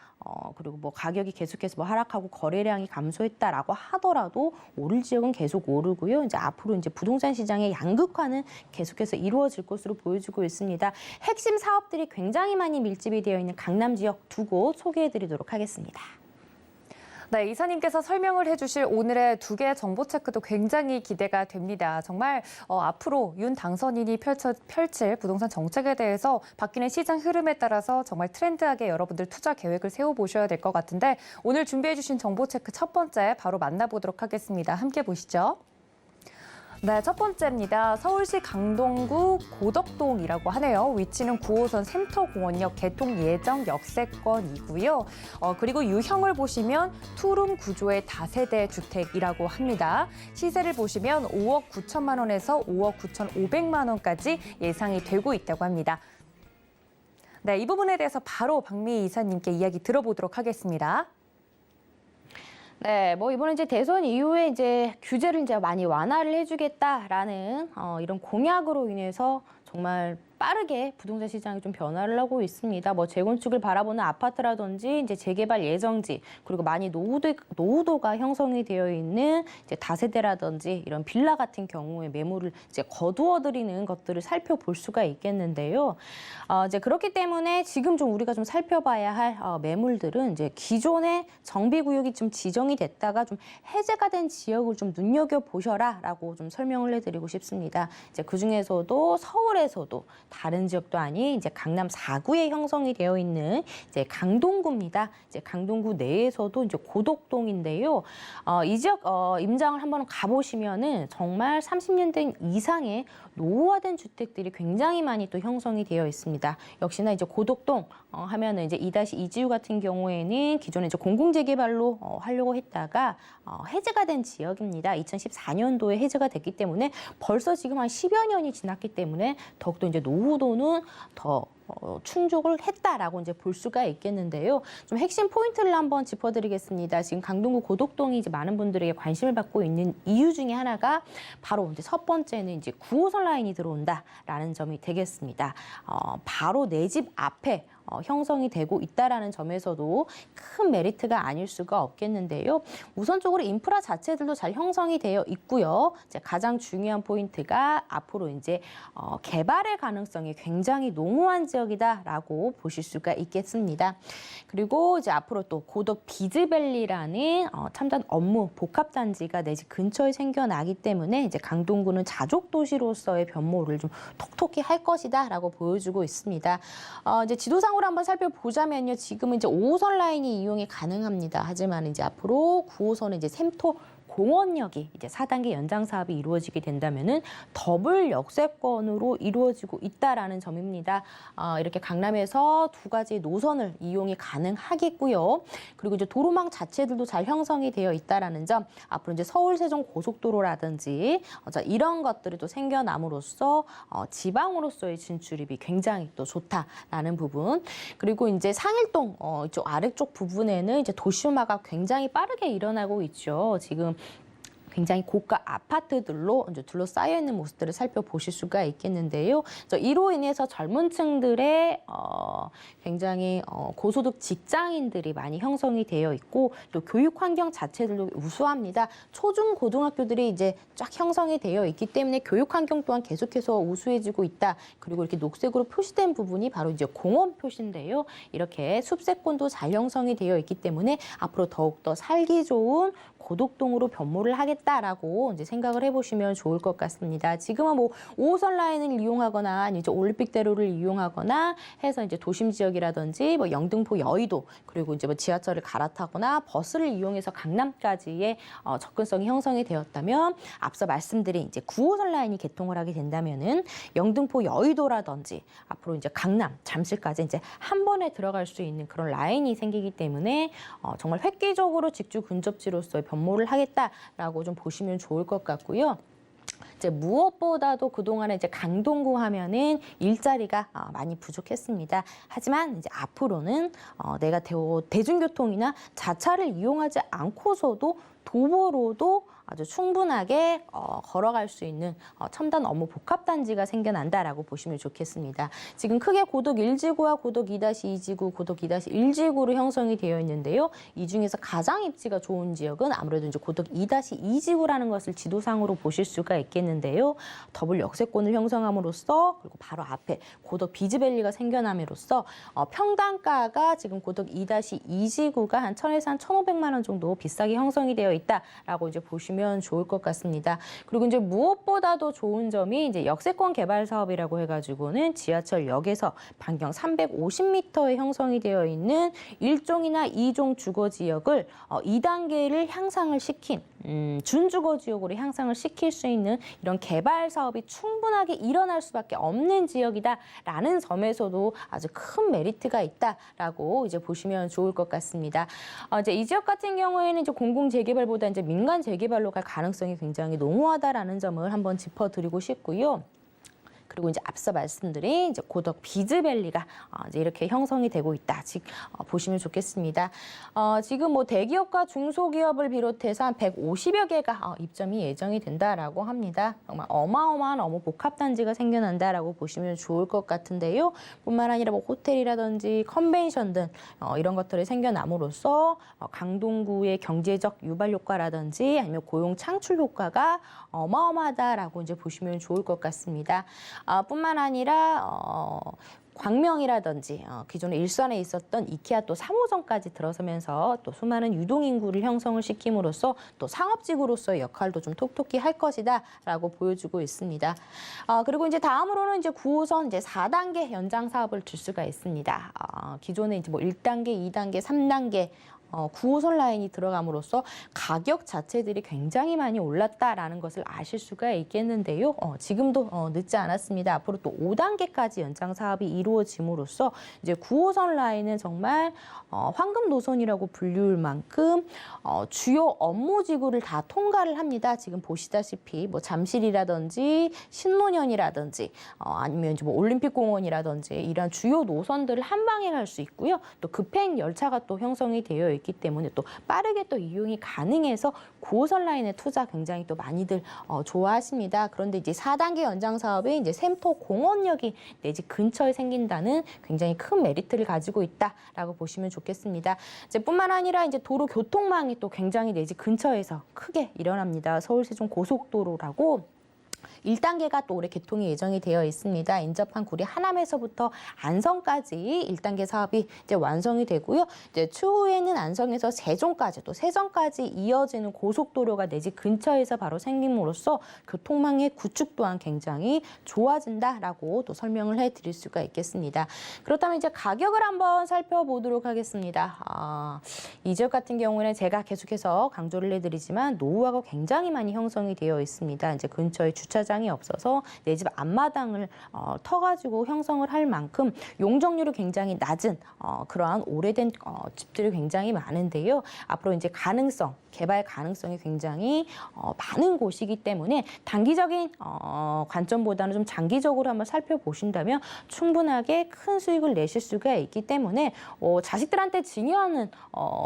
그리고 뭐 가격이 계속해서 뭐 하락하고 거래량이 감소했다라고 하더라도 오를 지역은 계속 오르고요. 이제 앞으로 이제 부동산 시장의 양극화는 계속해서 이루어질 것으로 보여지고 있습니다. 핵심 사업들이 굉장히 많이 밀집이 되어 있는 강남 지역 두 곳 소개해드리도록 하겠습니다. 네, 이사님께서 설명을 해주실 오늘의 두 개의 정보 체크도 굉장히 기대가 됩니다. 정말 앞으로 윤 당선인이 펼칠 부동산 정책에 대해서 바뀌는 시장 흐름에 따라서 정말 트렌드하게 여러분들 투자 계획을 세워보셔야 될 것 같은데 오늘 준비해주신 정보 체크 첫 번째 바로 만나보도록 하겠습니다. 함께 보시죠. 네, 첫 번째입니다. 서울시 강동구 고덕동이라고 하네요. 위치는 9호선 샘터공원역 개통 예정 역세권이고요. 그리고 유형을 보시면 투룸 구조의 다세대 주택이라고 합니다. 시세를 보시면 5억 9천만 원에서 5억 9천5백만 원까지 예상이 되고 있다고 합니다. 네, 이 부분에 대해서 바로 박미희 이사님께 이야기 들어보도록 하겠습니다. 네, 뭐 이번에 이제 대선 이후에 이제 규제를 이제 많이 완화를 해주겠다라는 이런 공약으로 인해서 정말 빠르게 부동산 시장이 좀 변화를 하고 있습니다. 뭐 재건축을 바라보는 아파트라든지 이제 재개발 예정지 그리고 많이 노후도가 형성이 되어 있는 이제 다세대라든지 이런 빌라 같은 경우에 매물을 이제 거두어들이는 것들을 살펴볼 수가 있겠는데요. 이제 그렇기 때문에 지금 좀 우리가 좀 살펴봐야 할 매물들은 이제 기존의 정비구역이 좀 지정이 됐다가 좀 해제가 된 지역을 좀 눈여겨 보셔라라고 좀 설명을 해드리고 싶습니다. 이제 그 중에서도 서울에서도 다른 지역도 아닌 이제 강남 4구에 형성이 되어 있는 이제 강동구입니다. 이제 강동구 내에서도 이제 고덕동인데요. 이 지역 임장을 한번 가보시면은 정말 30년 된 이상의 노후화된 주택들이 굉장히 많이 또 형성이 되어 있습니다. 역시나 이제 고덕동 하면은 이제 2-2지구 같은 경우에는 기존에 이제 공공재개발로 하려고 했다가 해제가 된 지역입니다. 2014년도에 해제가 됐기 때문에 벌써 지금 한 10여 년이 지났기 때문에 더욱더 이제 노후도는 더 충족을 했다라고 이제 볼 수가 있겠는데요. 좀 핵심 포인트를 한번 짚어드리겠습니다. 지금 강동구 고덕동이 이제 많은 분들에게 관심을 받고 있는 이유 중에 하나가 바로 이제 첫 번째는 이제 9호선 라인이 들어온다라는 점이 되겠습니다. 바로 내 집 앞에 형성이 되고 있다라는 점에서도 큰 메리트가 아닐 수가 없겠는데요. 우선적으로 인프라 자체들도 잘 형성이 되어 있고요. 이제 가장 중요한 포인트가 앞으로 이제 개발의 가능성이 굉장히 농후한 지역이다라고 보실 수가 있겠습니다. 그리고 이제 앞으로 또 고덕 비즈밸리라는 첨단 업무 복합 단지가 내 집 근처에 생겨나기 때문에 이제 강동구는 자족 도시로서의 변모를 좀 톡톡히 할 것이다라고 보여주고 있습니다. 이제 지도상으로 한번 살펴보자면요. 지금은 이제 5호선 라인이 이용이 가능합니다. 하지만 이제 앞으로 9호선은 이제 샘토 공원역이 이제 4단계 연장 사업이 이루어지게 된다면은 더블 역세권으로 이루어지고 있다라는 점입니다. 이렇게 강남에서 두 가지 노선을 이용이 가능하겠고요. 그리고 이제 도로망 자체들도 잘 형성이 되어 있다라는 점, 앞으로 이제 서울 세종 고속도로라든지 이런 것들이 또 생겨남으로써 지방으로서의 진출입이 굉장히 또 좋다라는 부분. 그리고 이제 상일동 이쪽 아래쪽 부분에는 이제 도시화가 굉장히 빠르게 일어나고 있죠. 지금 굉장히 고가 아파트들로 이제 둘러싸여 있는 모습들을 살펴보실 수가 있겠는데요. 이로 인해서 젊은 층들의 굉장히 고소득 직장인들이 많이 형성이 되어 있고 또 교육 환경 자체들도 우수합니다. 초중 고등학교들이 이제 쫙 형성이 되어 있기 때문에 교육 환경 또한 계속해서 우수해지고 있다. 그리고 이렇게 녹색으로 표시된 부분이 바로 이제 공원 표시인데요. 이렇게 숲세권도 잘 형성이 되어 있기 때문에 앞으로 더욱더 살기 좋은 고덕동으로 변모를 하겠다라고 이제 생각을 해보시면 좋을 것 같습니다. 지금은 뭐 5호선 라인을 이용하거나 이제 올림픽대로를 이용하거나 해서 이제 도심 지역이라든지 뭐 영등포 여의도 그리고 이제 뭐 지하철을 갈아타거나 버스를 이용해서 강남까지의 접근성이 형성이 되었다면 앞서 말씀드린 이제 9호선 라인이 개통을 하게 된다면은 영등포 여의도라든지 앞으로 이제 강남 잠실까지 이제 한 번에 들어갈 수 있는 그런 라인이 생기기 때문에 정말 획기적으로 직주 근접지로서의 변모를 하겠다라고 좀 보시면 좋을 것 같고요. 이제 무엇보다도 그동안에 이제 강동구 하면은 일자리가 많이 부족했습니다. 하지만 이제 앞으로는 내가 대중교통이나 자차를 이용하지 않고서도 도보로도 아주 충분하게 걸어갈 수 있는 첨단 업무 복합단지가 생겨난다라고 보시면 좋겠습니다. 지금 크게 고덕 1지구와 고덕 2-2지구, 고덕 2-1지구로 형성이 되어 있는데요. 이 중에서 가장 입지가 좋은 지역은 아무래도 이제 고덕 2-2지구라는 것을 지도상으로 보실 수가 있겠는데요. 더블 역세권을 형성함으로써 그리고 바로 앞에 고덕 비즈밸리가 생겨남으로써 평당가가 지금 고덕 2-2지구가 한 1,000에서 한 1,500만 원 정도 비싸게 형성이 되어 있다라고 이제 보시면 좋을 것 같습니다. 그리고 이제 무엇보다도 좋은 점이 이제 역세권 개발 사업이라고 해가지고는 지하철역에서 반경 350m에 형성이 되어 있는 1종이나 2종 주거 지역을 2단계를 향상을 시킨 준주거 지역으로 향상을 시킬 수 있는 이런 개발 사업이 충분하게 일어날 수밖에 없는 지역이다라는 점에서도 아주 큰 메리트가 있다라고 이제 보시면 좋을 것 같습니다. 이제 이 지역 같은 경우에는 이제 공공 재개발보다 이제 민간 재개발로 갈 가능성이 굉장히 농후하다라는 점을 한번 짚어드리고 싶고요. 그리고 이제 앞서 말씀드린 이제 고덕 비즈밸리가 이제 이렇게 형성이 되고 있다. 보시면 좋겠습니다. 지금 뭐 대기업과 중소기업을 비롯해서 한 150여 개가 입점이 예정이 된다라고 합니다. 정말 어마어마한 업무 복합단지가 생겨난다라고 보시면 좋을 것 같은데요. 뿐만 아니라 뭐 호텔이라든지 컨벤션 등 이런 것들이 생겨남으로써 강동구의 경제적 유발 효과라든지 아니면 고용 창출 효과가 어마어마하다라고 이제 보시면 좋을 것 같습니다. 뿐만 아니라 광명이라든지 기존에 일산에 있었던 이케아 또 3호선까지 들어서면서 또 수많은 유동 인구를 형성을 시킴으로써 또 상업지구로서의 역할도 좀 톡톡히 할 것이다라고 보여주고 있습니다. 그리고 이제 다음으로는 이제 9호선 이제 4단계 연장 사업을 줄 수가 있습니다. 기존에 이제 뭐 1단계, 2단계, 3단계 9호선 라인이 들어감으로써 가격 자체들이 굉장히 많이 올랐다라는 것을 아실 수가 있겠는데요. 지금도 늦지 않았습니다. 앞으로 또 5단계까지 연장 사업이 이루어짐으로써 이제 9호선 라인은 정말 황금 노선이라고 불릴 만큼 주요 업무 지구를 다 통과를 합니다. 지금 보시다시피 뭐 잠실이라든지 신논현이라든지 아니면 이제 뭐 올림픽공원이라든지 이런 주요 노선들을 한 방에 갈 수 있고요. 또 급행 열차가 또 형성이 되어 있기 때문에 또 빠르게 또 이용이 가능해서 9호선 라인의 투자 굉장히 또 많이들 좋아하십니다. 그런데 이제 4단계 연장 사업에 이제 샘토 공원역이 내 집 근처에 생긴다는 굉장히 큰 메리트를 가지고 있다라고 보시면 좋겠습니다. 이제 뿐만 아니라 이제 도로 교통망이 또 굉장히 내 집 근처에서 크게 일어납니다. 서울 세종 고속도로라고 1단계가 또 올해 개통이 예정이 되어 있습니다. 인접한 구리 하남에서부터 안성까지 1단계 사업이 이제 완성이 되고요. 이제 추후에는 안성에서 세종까지 또 세종까지 이어지는 고속도로가 내 집 근처에서 바로 생김으로써 교통망의 구축 또한 굉장히 좋아진다라고 또 설명을 해드릴 수가 있겠습니다. 그렇다면 이제 가격을 한번 살펴보도록 하겠습니다. 이 지역 같은 경우에는 제가 계속해서 강조를 해드리지만 노후화가 굉장히 많이 형성이 되어 있습니다. 이제 근처에 주차장이 없어서 내 집 앞마당을 터가지고 형성을 할 만큼 용적률이 굉장히 낮은 그러한 오래된 집들이 굉장히 많은데요. 앞으로 이제 개발 가능성이 굉장히 많은 곳이기 때문에 단기적인 관점보다는 좀 장기적으로 한번 살펴보신다면 충분하게 큰 수익을 내실 수가 있기 때문에 자식들한테 증여하는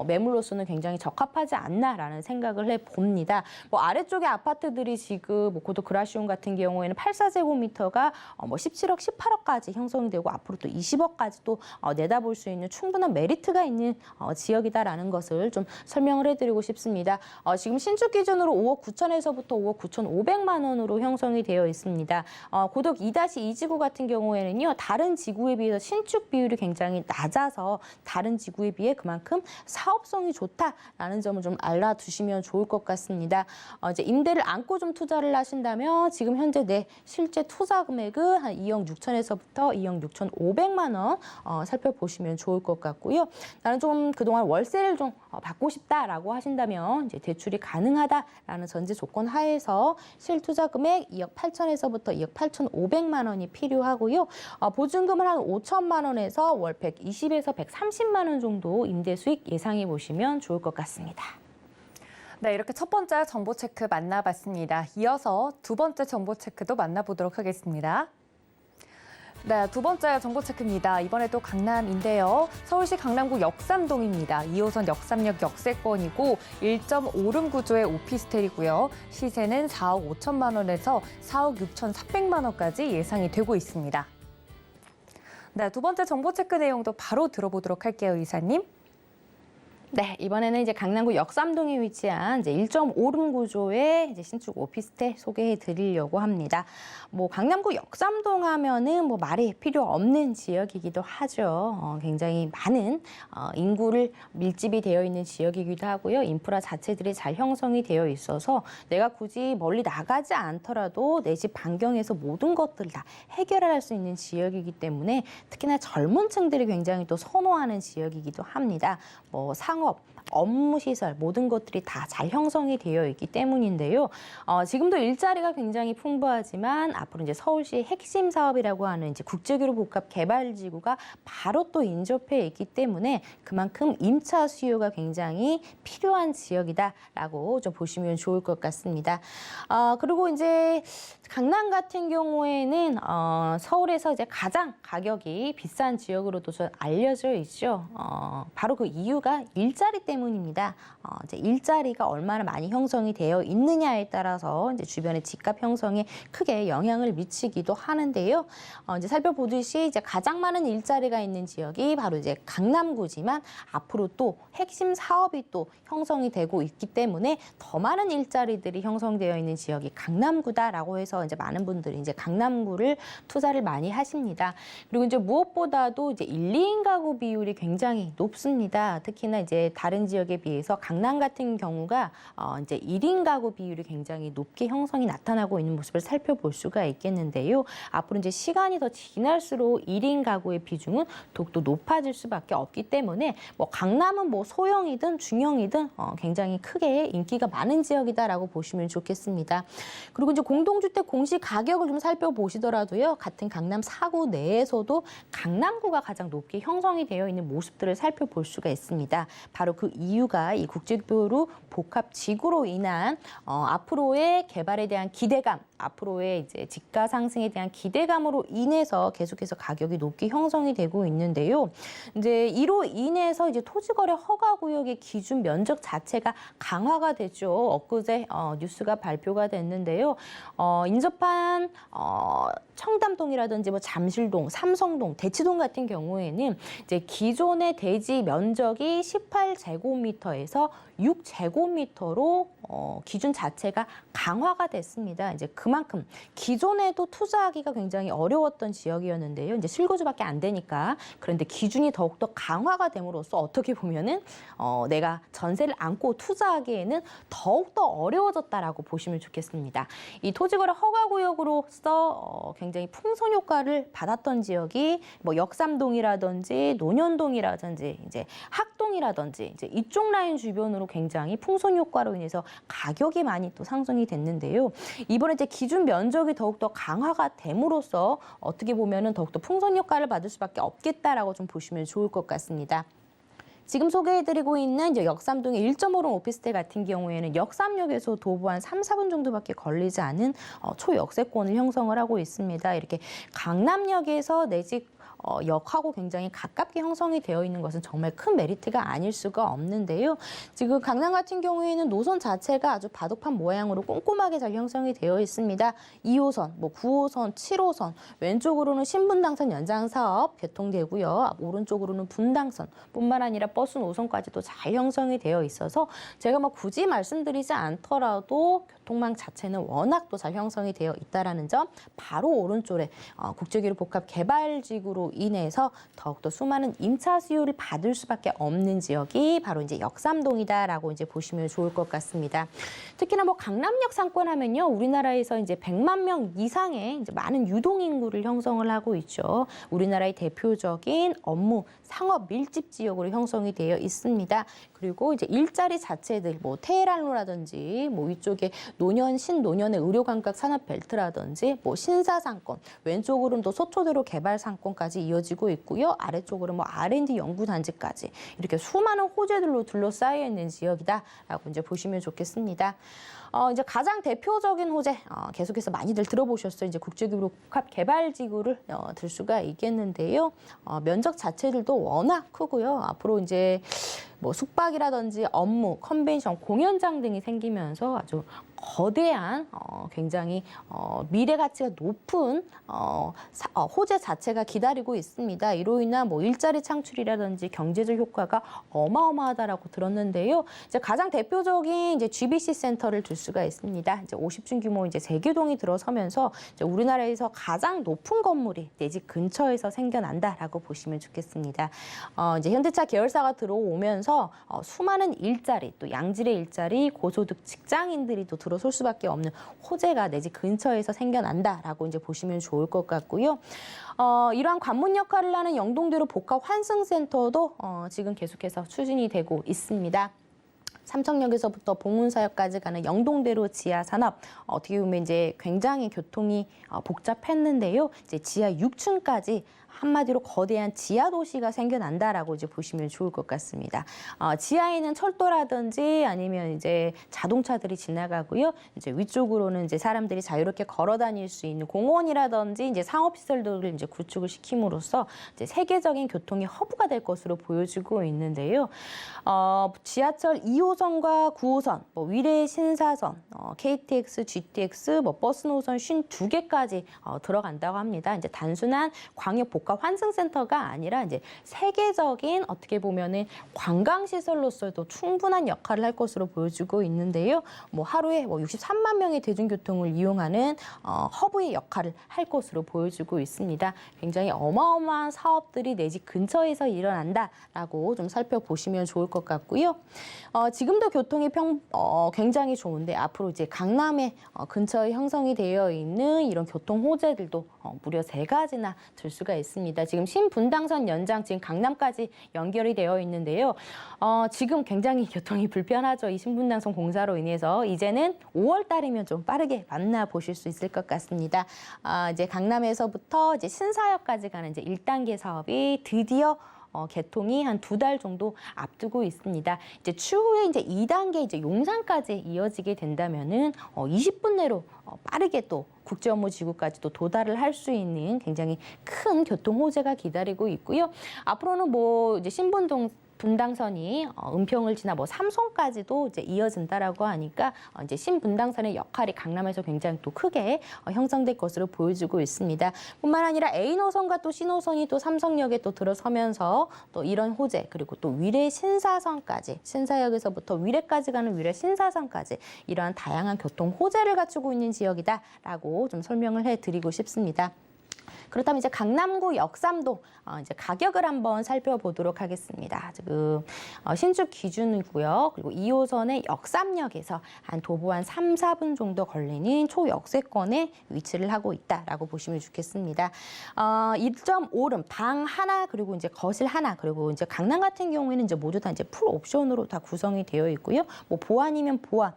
매물로서는 굉장히 적합하지 않나라는 생각을 해봅니다. 뭐 아래쪽에 아파트들이 지금 뭐 고도 그라시온 같은 경우에는 84제곱미터가 뭐 17억, 18억까지 형성이 되고 앞으로 또 20억까지 또 내다볼 수 있는 충분한 메리트가 있는 지역이다라는 것을 좀 설명을 해드리고 싶습니다. 지금 신축 기준으로 5억 9천에서부터 5억 9,500만 원으로 형성이 되어 있습니다. 고덕 2-2지구 같은 경우에는요, 다른 지구에 비해서 신축 비율이 굉장히 낮아서 다른 지구에 비해 그만큼 사업성이 좋다라는 점을 좀 알아두시면 좋을 것 같습니다. 이제 임대를 안고 좀 투자를 하신다면 지금 현재 내 실제 투자 금액은 한 2억 6천에서부터 2억 6,500만 원 살펴보시면 좋을 것 같고요. 나는 좀 그동안 월세를 좀 받고 싶다라고 하신다면 이제 대출이 가능하다라는 전제 조건 하에서 실투자 금액 2억 8천에서부터 2억 8,500만 원이 필요하고요. 보증금을 한 5천만 원에서 월 120에서 130만 원 정도 임대 수익 예상해 보시면 좋을 것 같습니다. 네, 이렇게 첫 번째 정보 체크 만나봤습니다. 이어서 두 번째 정보 체크도 만나보도록 하겠습니다. 네, 두 번째 정보 체크입니다. 이번에도 강남인데요. 서울시 강남구 역삼동입니다. 2호선 역삼역 역세권이고 1.5룸 구조의 오피스텔이고요. 시세는 4억 5천만 원에서 4억 6천 4백만 원까지 예상이 되고 있습니다. 네, 두 번째 정보 체크 내용도 바로 들어보도록 할게요, 이사님. 네, 이번에는 이제 강남구 역삼동에 위치한 이제 1.5룸 구조의 이제 신축 오피스텔 소개해 드리려고 합니다. 뭐 강남구 역삼동 하면은 뭐 말이 필요 없는 지역이기도 하죠. 굉장히 많은 인구를 밀집이 되어 있는 지역이기도 하고요. 인프라 자체들이 잘 형성이 되어 있어서 내가 굳이 멀리 나가지 않더라도 내 집 반경에서 모든 것들을 다 해결할 수 있는 지역이기 때문에 특히나 젊은 층들이 굉장히 또 선호하는 지역이기도 합니다. 뭐 상업, 업무시설 모든 것들이 다 잘 형성이 되어 있기 때문인데요. 지금도 일자리가 굉장히 풍부하지만 앞으로 이제 서울시의 핵심 사업이라고 하는 이제 국제교류 복합 개발지구가 바로 또 인접해 있기 때문에 그만큼 임차 수요가 굉장히 필요한 지역이다라고 좀 보시면 좋을 것 같습니다. 그리고 이제 강남 같은 경우에는 서울에서 이제 가장 가격이 비싼 지역으로도 좀 알려져 있죠. 바로 그 이유가 일자리 때문입니다. 이제 일자리가 얼마나 많이 형성이 되어 있느냐에 따라서 이제 주변의 집값 형성에 크게 영향을 미치기도 하는데요. 이제 살펴보듯이 이제 가장 많은 일자리가 있는 지역이 바로 이제 강남구지만 앞으로 또 핵심 사업이 또 형성이 되고 있기 때문에 더 많은 일자리들이 형성되어 있는 지역이 강남구다라고 해서 이제 많은 분들이 이제 강남구를 투자를 많이 하십니다. 그리고 이제 무엇보다도 이제 1, 2인 가구 비율이 굉장히 높습니다. 특히나 이제 다른 지역에 비해서 강남 같은 경우가 이제 1인 가구 비율이 굉장히 높게 형성이 나타나고 있는 모습을 살펴볼 수가 있겠는데요. 앞으로 이제 시간이 더 지날수록 1인 가구의 비중은 더욱더 높아질 수밖에 없기 때문에 뭐 강남은 뭐 소형이든 중형이든 굉장히 크게 인기가 많은 지역이다라고 보시면 좋겠습니다. 그리고 이제 공동주택 공시 가격을 좀 살펴보시더라도요. 같은 강남 4구 내에서도 강남구가 가장 높게 형성이 되어 있는 모습들을 살펴볼 수가 있습니다. 바로 그 이유가 이 국제교류 복합 지구로 인한 앞으로의 개발에 대한 기대감, 앞으로의 이제 집가 상승에 대한 기대감으로 인해서 계속해서 가격이 높게 형성이 되고 있는데요. 이제 이로 인해서 이제 토지거래 허가 구역의 기준 면적 자체가 강화가 됐죠. 엊그제 뉴스가 발표가 됐는데요. 인접한 청담동이라든지 뭐 잠실동, 삼성동, 대치동 같은 경우에는 이제 기존의 대지 면적이 18제곱미터에서 6제곱미터로 기준 자체가 강화가 됐습니다. 이제 그만큼 기존에도 투자하기가 굉장히 어려웠던 지역이었는데요. 이제 실거주밖에 안 되니까. 그런데 기준이 더욱더 강화가 됨으로써 어떻게 보면은 내가 전세를 안고 투자하기에는 더욱더 어려워졌다라고 보시면 좋겠습니다. 이 토지거래 허가구역으로서 굉장히 풍선 효과를 받았던 지역이 뭐 역삼동이라든지 논현동이라든지 이제 학동이라든지 이제 이쪽 라인 주변으로 굉장히 풍선 효과로 인해서 가격이 많이 또 상승이 됐는데요. 이번에 이제 기준 면적이 더욱더 강화가 됨으로써 어떻게 보면은 더욱더 풍선 효과를 받을 수밖에 없겠다라고 좀 보시면 좋을 것 같습니다. 지금 소개해드리고 있는 이제 역삼동의 1.5룸 오피스텔 같은 경우에는 역삼역에서 도보 한 3, 4분 정도밖에 걸리지 않은 초역세권을 형성을 하고 있습니다. 이렇게 강남역에서 내 집 역하고 굉장히 가깝게 형성이 되어 있는 것은 정말 큰 메리트가 아닐 수가 없는데요. 지금 강남 같은 경우에는 노선 자체가 아주 바둑판 모양으로 꼼꼼하게 잘 형성이 되어 있습니다. 2호선, 뭐 9호선, 7호선, 왼쪽으로는 신분당선 연장 사업 개통되고요. 오른쪽으로는 분당선 뿐만 아니라 버스 노선까지도 잘 형성이 되어 있어서 제가 뭐 굳이 말씀드리지 않더라도 교통망 자체는 워낙 또 잘 형성이 되어 있다라는 점, 바로 오른쪽에 국제교류 복합 개발지구로 인해서 더욱더 수많은 임차 수요를 받을 수밖에 없는 지역이 바로 이제 역삼동이다라고 이제 보시면 좋을 것 같습니다. 특히나 뭐 강남역 상권하면요, 우리나라에서 이제 100만 명 이상의 이제 많은 유동 인구를 형성을 하고 있죠. 우리나라의 대표적인 업무 상업 밀집 지역으로 형성이 되어 있습니다. 그리고 이제 일자리 자체들 뭐 테헤란로라든지 뭐 위쪽에 노년 신노년의 의료감각 산업벨트라든지 뭐 신사상권, 왼쪽으로는 또 서초대로 개발상권까지 이어지고 있고요. 아래쪽으로는 뭐 R&D 연구단지까지 이렇게 수많은 호재들로 둘러싸여 있는 지역이다라고 이제 보시면 좋겠습니다. 이제 가장 대표적인 호재 계속해서 많이들 들어보셨어요. 이제 국제기구 복합개발지구를 들 수가 있겠는데요. 면적 자체들도 워낙 크고요. 앞으로 이제 뭐 숙박이라든지 업무, 컨벤션, 공연장 등이 생기면서 아주 거대한 굉장히 미래 가치가 높은 호재 자체가 기다리고 있습니다. 이로 인한 뭐 일자리 창출이라든지 경제적 효과가 어마어마하다라고 들었는데요. 이제 가장 대표적인 이제 GBC 센터를 들 수가 있습니다. 이제 50층 규모 이제 3개동이 들어서면서 이제 우리나라에서 가장 높은 건물이 내 집 근처에서 생겨난다라고 보시면 좋겠습니다. 이제 현대차 계열사가 들어오면서 수많은 일자리, 또 양질의 일자리, 고소득 직장인들이 또 들어설 수밖에 없는 호재가 내 집 근처에서 생겨난다라고 이제 보시면 좋을 것 같고요. 이러한 관문 역할을 하는 영동대로 복합 환승센터도 지금 계속해서 추진이 되고 있습니다. 삼성역에서부터 봉은사역까지 가는 영동대로 지하 산업 어떻게 보면 이제 굉장히 교통이 복잡했는데요. 이제 지하 6층까지 한마디로 거대한 지하 도시가 생겨난다라고 이제 보시면 좋을 것 같습니다. 지하에는 철도라든지 아니면 이제 자동차들이 지나가고요. 이제 위쪽으로는 이제 사람들이 자유롭게 걸어 다닐 수 있는 공원이라든지 이제 상업시설들을 이제 구축을 시킴으로써 이제 세계적인 교통의 허브가 될 것으로 보여지고 있는데요. 지하철 2호선과 9호선, 뭐 위례 신사선, KTX, GTX, 뭐 버스 노선 52개까지 들어간다고 합니다. 이제 단순한 광역 복합 환승센터가 아니라 이제 세계적인 어떻게 보면은 관광 시설로서도 충분한 역할을 할 것으로 보여지고 있는데요. 뭐 하루에 뭐 63만 명의 대중교통을 이용하는 허브의 역할을 할 것으로 보여지고 있습니다. 굉장히 어마어마한 사업들이 내 집 근처에서 일어난다라고 좀 살펴보시면 좋을 것 같고요. 지금도 교통이 굉장히 좋은데 앞으로 이제 강남에 근처에 형성이 되어 있는 이런 교통 호재들도 무려 3가지나 들 수가 있습니다. 지금 신분당선 연장 지금 강남까지 연결이 되어 있는데요. 지금 굉장히 교통이 불편하죠. 이 신분당선 공사로 인해서 이제는 5월 달이면 좀 빠르게 만나보실 수 있을 것 같습니다. 이제 강남에서부터 이제 신사역까지 가는 이제 1단계 사업이 드디어 개통이 한 2달 정도 앞두고 있습니다. 이제 추후에 이제 2단계 이제 용산까지 이어지게 된다면은 20분 내로 빠르게 또 국제업무지구까지도 도달을 할 수 있는 굉장히 큰 교통 호재가 기다리고 있고요. 앞으로는 뭐 이제 분당선이 은평을 지나 뭐 삼성까지도 이제 이어진다라고 하니까 이제 신분당선의 역할이 강남에서 굉장히 또 크게 형성될 것으로 보여지고 있습니다. 뿐만 아니라 A노선과 또 C노선이 또 삼성역에 또 들어서면서 또 이런 호재 그리고 또 위례 신사선까지 신사역에서부터 위례까지 가는 위례 신사선까지 이러한 다양한 교통 호재를 갖추고 있는 지역이다라고 좀 설명을 해드리고 싶습니다. 그렇다면 이제 강남구 역삼동 이제 가격을 한번 살펴보도록 하겠습니다. 지금 신축 기준이고요. 그리고 2호선의 역삼역에서 한 도보 한 3, 4분 정도 걸리는 초역세권에 위치를 하고 있다라고 보시면 좋겠습니다. 1.5룸 방 하나 그리고 이제 거실 하나 그리고 이제 강남 같은 경우에는 이제 모두 다 이제 풀 옵션으로 다 구성이 되어 있고요. 뭐 보안이면 보안.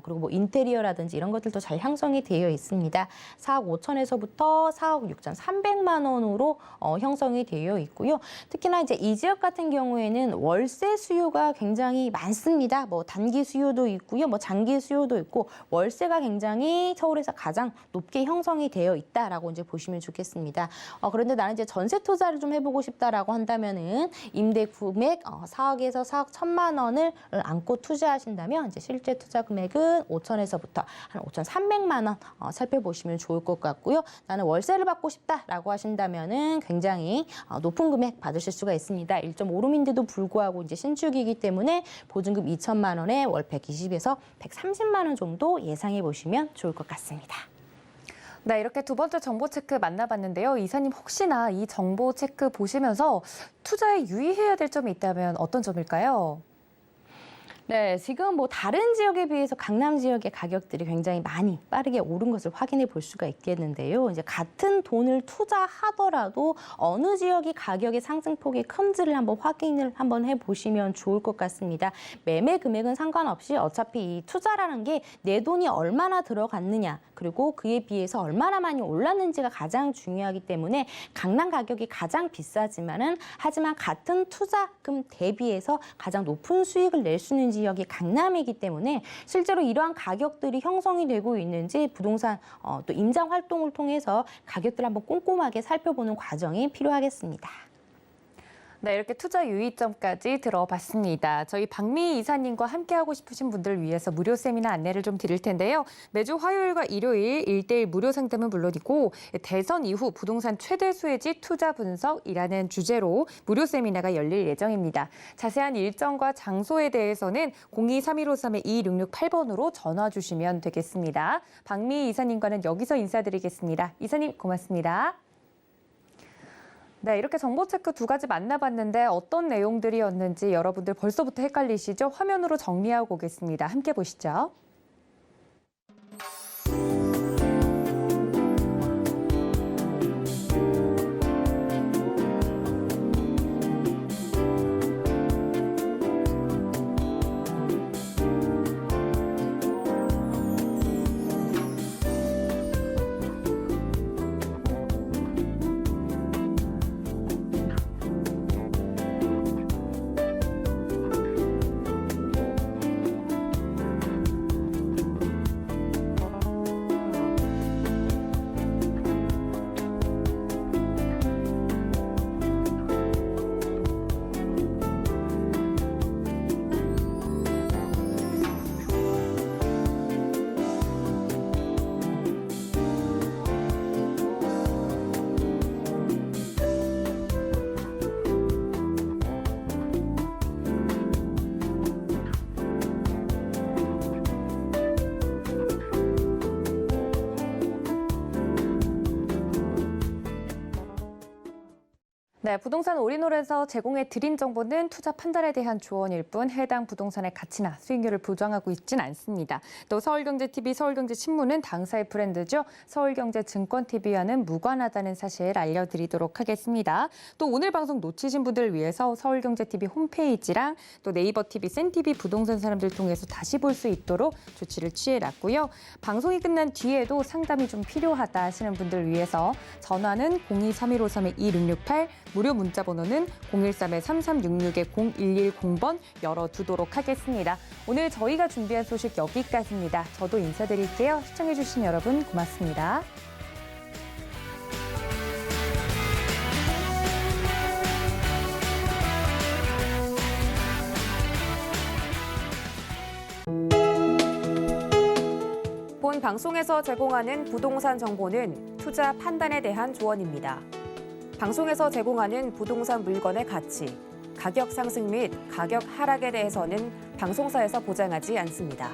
그리고 뭐 인테리어라든지 이런 것들도 잘 형성이 되어 있습니다. 4억 5천에서부터 4억 6천 3백만 원으로 형성이 되어 있고요. 특히나 이제 이 지역 같은 경우에는 월세 수요가 굉장히 많습니다. 뭐 단기 수요도 있고요. 뭐 장기 수요도 있고 월세가 굉장히 서울에서 가장 높게 형성이 되어 있다라고 이제 보시면 좋겠습니다. 그런데 나는 이제 전세 투자를 좀 해보고 싶다라고 한다면은 임대 금액 4억에서 4억 1천만 원을 안고 투자하신다면 이제 실제 투자 금액은 5천에서부터 한 5,300만 원 살펴보시면 좋을 것 같고요. 나는 월세를 받고 싶다라고 하신다면은 굉장히 높은 금액 받으실 수가 있습니다. 1.5룸인데도 불구하고 이제 신축이기 때문에 보증금 2천만 원에 월 120에서 130만 원 정도 예상해 보시면 좋을 것 같습니다. 네, 이렇게 두 번째 정보 체크 만나봤는데요. 이사님 혹시나 이 정보 체크 보시면서 투자에 유의해야 될 점이 있다면 어떤 점일까요? 네, 지금 뭐 다른 지역에 비해서 강남 지역의 가격들이 굉장히 많이 빠르게 오른 것을 확인해 볼 수가 있겠는데요. 이제 같은 돈을 투자하더라도 어느 지역이 가격의 상승폭이 큰지를 확인을 해 보시면 좋을 것 같습니다. 매매 금액은 상관없이 어차피 이 투자라는 게 내 돈이 얼마나 들어갔느냐, 그리고 그리고 그에 비해서 얼마나 많이 올랐는지가 가장 중요하기 때문에 강남 가격이 가장 비싸지만은 하지만 같은 투자금 대비해서 가장 높은 수익을 낼 수 있는 지역이 강남이기 때문에 실제로 이러한 가격들이 형성이 되고 있는지 부동산 또 임장 활동을 통해서 가격들을 한번 꼼꼼하게 살펴보는 과정이 필요하겠습니다. 네, 이렇게 투자 유의점까지 들어봤습니다. 저희 박미 이사님과 함께하고 싶으신 분들을 위해서 무료 세미나 안내를 좀 드릴 텐데요. 매주 화요일과 일요일 1대1 무료 상담은 물론이고 대선 이후 부동산 최대 수혜지 투자 분석이라는 주제로 무료 세미나가 열릴 예정입니다. 자세한 일정과 장소에 대해서는 02-3153-2668번으로 전화 주시면 되겠습니다. 박미 이사님과는 여기서 인사드리겠습니다. 이사님 고맙습니다. 네, 이렇게 정보 체크 두 가지 만나봤는데 어떤 내용들이었는지 여러분들 벌써부터 헷갈리시죠? 화면으로 정리하고 오겠습니다. 함께 보시죠. 네, 부동산 올인홀에서 제공해 드린 정보는 투자 판단에 대한 조언일 뿐 해당 부동산의 가치나 수익률을 보장하고 있진 않습니다. 또 서울경제TV, 서울경제신문은 당사의 브랜드죠. 서울경제증권TV와는 무관하다는 사실 알려드리도록 하겠습니다. 또 오늘 방송 놓치신 분들을 위해서 서울경제TV 홈페이지랑 또 네이버TV, 센TV 부동산 사람들 통해서 다시 볼 수 있도록 조치를 취해놨고요. 방송이 끝난 뒤에도 상담이 좀 필요하다 하시는 분들을 위해서 전화는 02-3153-2668, 무료 문자 번호는 013-3366-0110번 열어두도록 하겠습니다. 오늘 저희가 준비한 소식 여기까지입니다. 저도 인사드릴게요. 시청해주신 여러분 고맙습니다. 본 방송에서 제공하는 부동산 정보는 투자 판단에 대한 조언입니다. 방송에서 제공하는 부동산 물건의 가치, 가격 상승 및 가격 하락에 대해서는 방송사에서 보장하지 않습니다.